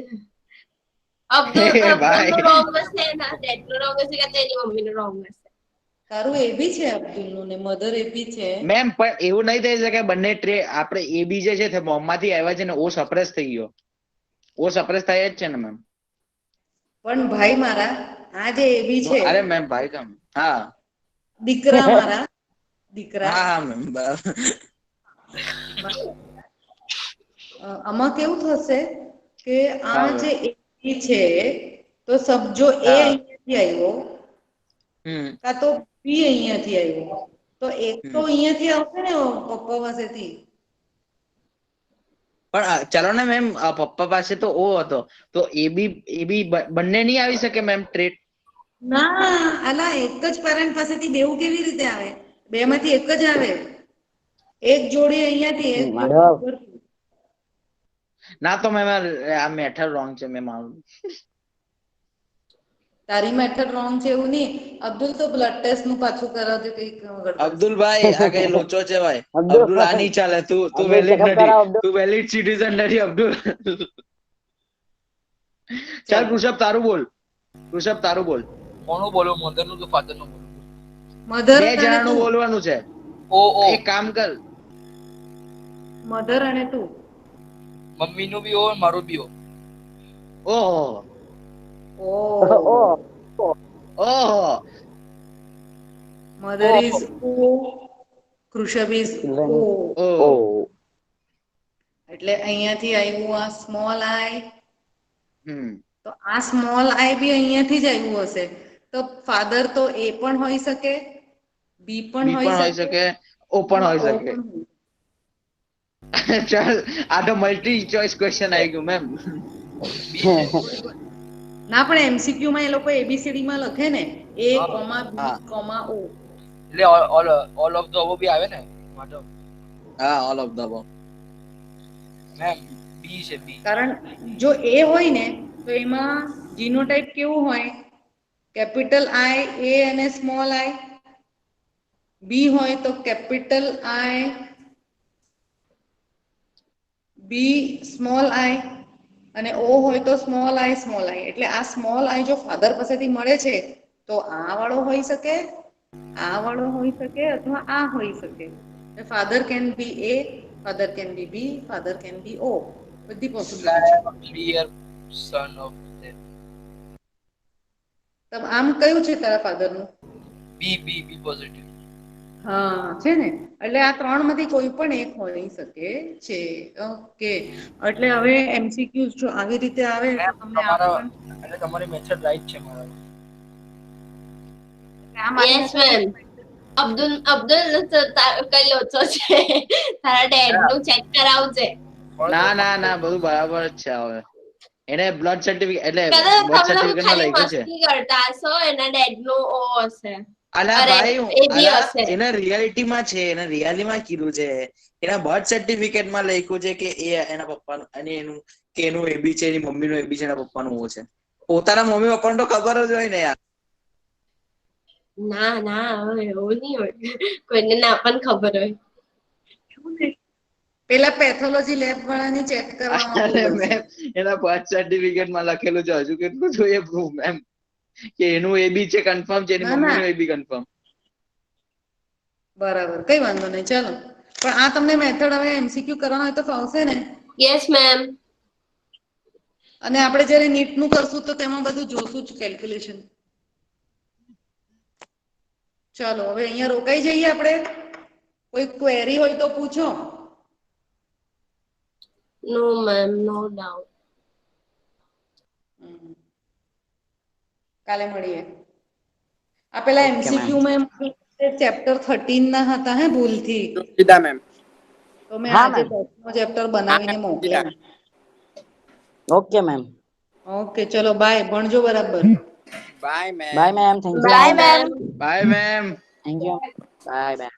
અબ્દુલ હે અબ્દુલ ભાઈ, નું રોંગ હશે, એના ડેડ નું રોંગ હશે કે તેની મમ્મી નું રોંગ હશે. તારું એ બી છે અબ્દુલનું ને મધર એ બી છે. મેમ પણ એવું નહીં થઈ શકે બંને ટ્રે આપણે એ બી જે છે તે મોમમાંથી આવ્યા છે ને ઓ સપ્રેસ થઈ ગયો. ઓ સપ્રેસ થાય જ છે ને મેમ. પણ ભાઈ મારા આ જે એ બી છે અરે મેમ ભાઈ કમ હા દીકરા મારા દીકરા હા મેમ બરાબર. આમાં કેવું થશે કે હા આ મેમ. જે એ બી છે તો સમજો એ હા અહીંયાથી આવ્યો હમ કાં તો બી અહીંયાથી આવ્યો તો એક તો હમ અહીંયાથી આવશે ને પપ્પા પાસેથી. પણ ચાલો ને મેમ પપ્પા પાસે તો ઓ હતો તો એ બી બંને નહીં આવી શકે મેમ ટ્રેટ. ના અલા એક જ પેરેન્ટ પાસેથી બેવું કેવી રીતે આવે? બે માંથી એક જ આવે. એક જોડી અહીંયાથી એક જોડી માધવ ઉપરથી. ના તો મેમ આ મેથડ રોંગ છે મેમ. તારી મેથડ રોંગ છે એવું નહીં. અબ્દુલ તો બ્લડ ટેસ્ટ નું પાછું કરાવજે કંઈક ગડબડ છે. અબ્દુલભાઈ આ કઈ લોચો છે ભાઈ. અબ્દુલ અબ્દુલ આ નહીં ચાલે. તું અબ્દુલ વેલિડ ચેકઅપ નથી. કરાવ અબ્દુલ. તું વેલિડ સિટીઝન નથી અબ્દુલ. ચાલ ચાલ ઋષભ તારું બોલ. ઋષભ તારું બોલ. કોનું બોલું, મધર નું કે ફાધર નું બોલું? મધર બે અને જણાનું તું. બોલવાનું છે. ઓ ઓ એક કામ કર. મધર અને તું. મમ્મી નું બી ઓ, મારું બી ઓ. ઓહો ઓ ઓ. ઓહો. મધર ઇઝ ઓ, કૃષભ ઇઝ ઓ. ઓ. ઓહ. એટલે અહીંયાથી આવ્યું આ સ્મોલ આઈ. હમ. તો આ સ્મોલ આઈ બી અહીંયાથી જ આવ્યું હશે. તો ફાધર તો એ પણ હોઈ શકે, બી પણ હોઈ શકે ઓ પણ અથવા હોઈ ઓ શકે. પણ હોઈ શકે. ચાલ આ તો મલ્ટી ચોઇસ ક્વેશ્ચન આવી ગયું મેમ. બી છે. ના પણ એમસીક્યુ માં એ લોકો એબીસીડી માં લખે ને એ હા કોમા બી હા કોમા ઓ. એટલે all of the above B આવે ને માધવ? હા all of the above. Ma'am B છે બી. કારણ જો એ હોય ને તો એમાં જીનોટાઈપ કેવું હોય? કેપિટલ આઈ એ અને સ્મોલ આઈ. બી હોય તો કેપિટલ આઈ બી સ્મોલ આઈ અને ઓ હોય તો સ્મોલ આઈ એટલે આ સ્મોલ આઈ જો ફાધર પાસેથી મળે છે તો આ વાળો હોઈ શકે, આ વાળો હોઈ શકે અથવા આ હોઈ શકે. Father can be A, father can be B, father can be O. બધી પોસિબિલિટી છે. ક્લિયર સન ઓફ તમ આમ કયું છે તારા ફાધર નું? બી બી બી પોઝિટિવ. હા છે ને એટલે આ ત્રણ માંથી કોઈ પણ એક હોઈ શકે છે. ઓકે એટલે હવે એમસીક્યુ જો આવી રીતે. આવે તો મેમ તમને આ તમારા પણ એટલે તમારી મેથડ રાઈટ છે મારા. Yes ma'am. અબ્દુલ કઈ લોચો છે તારા ડેડ નું ચેક કરાવજે. ના ના ના બધું બરાબર જ છે હવે. એને બ્લડ સર્ટિફિકેટ એટલે કદાચ બર્થ તમે લોકો સર્ટિફિકેટ માં ખાલી લખ્યું છે. મસ્તી કરતા હશો એના ડેડ નું ઓ હશે. અલા અરે, ભાઈ એ બી અલા હશે. એના રિયાલિટી માં છે, એના રિયાલિટી માં કીધું છે, એના બર્થ સર્ટિફિકેટ માં લખ્યું છે કે એ એના પપ્પાનું અને એનું કે એનું એબી છે, એની મમ્મીનું એબી છે, એના પપ્પાનું ઓ છે. પોતાના મમ્મી પપ્પાનું તો ખબર જ હોય ને યાર. ના ના એવું નહીં હોય, કોઈને ના પણ ખબર હોય. પેલા પેથોલોજી લેબ વાળાની ચેક કરવામાં અરે ભૂલ હશે. મેમ એના બર્થ સર્ટિફિકેટ માં લખેલું છે, હજુ કેટલું જોઈએ પ્રૂફ મેમ કે એનું એબી છે કન્ફર્મ છે, એની ના ના મમ્મીનું એબી કન્ફર્મ. બરાબર, કઈ વાંધો નહીં, ચાલો. પણ આ તમને મેથડ હવે એમસીક્યુ કરવાનો હોય તો ફાવશે ને? Yes ma'am. અને આપણે જયારે નીટ નું કરશું તો તેમાં બધું જોશું જ કેલ્ક્યુલેશન. ચાલો હવે અહીંયા રોકાઈ જઈએ આપણે. કોઈ ક્વેરી હોય તો પૂછો. નો મેમ, નો ડાઉટ. કાલે મળીએ. આ પેલા ઓકે મેમ. એમસીક્યુ માં ચેપ્ટર 13 ના હતા હે ભૂલથી. કીધા મેમ. તો મેં હા આજે મેમ. 10મો ચેપ્ટર બનાવીને મોકલ્યા. Okay ma'am. ઓકે ચલો બાય, ભણજો બરાબર. Bye ma'am. Bye ma'am. Thank you bye ma'am. Bye ma'am. Ma'am. Bye ma'am. Thank you. Bye ma'am.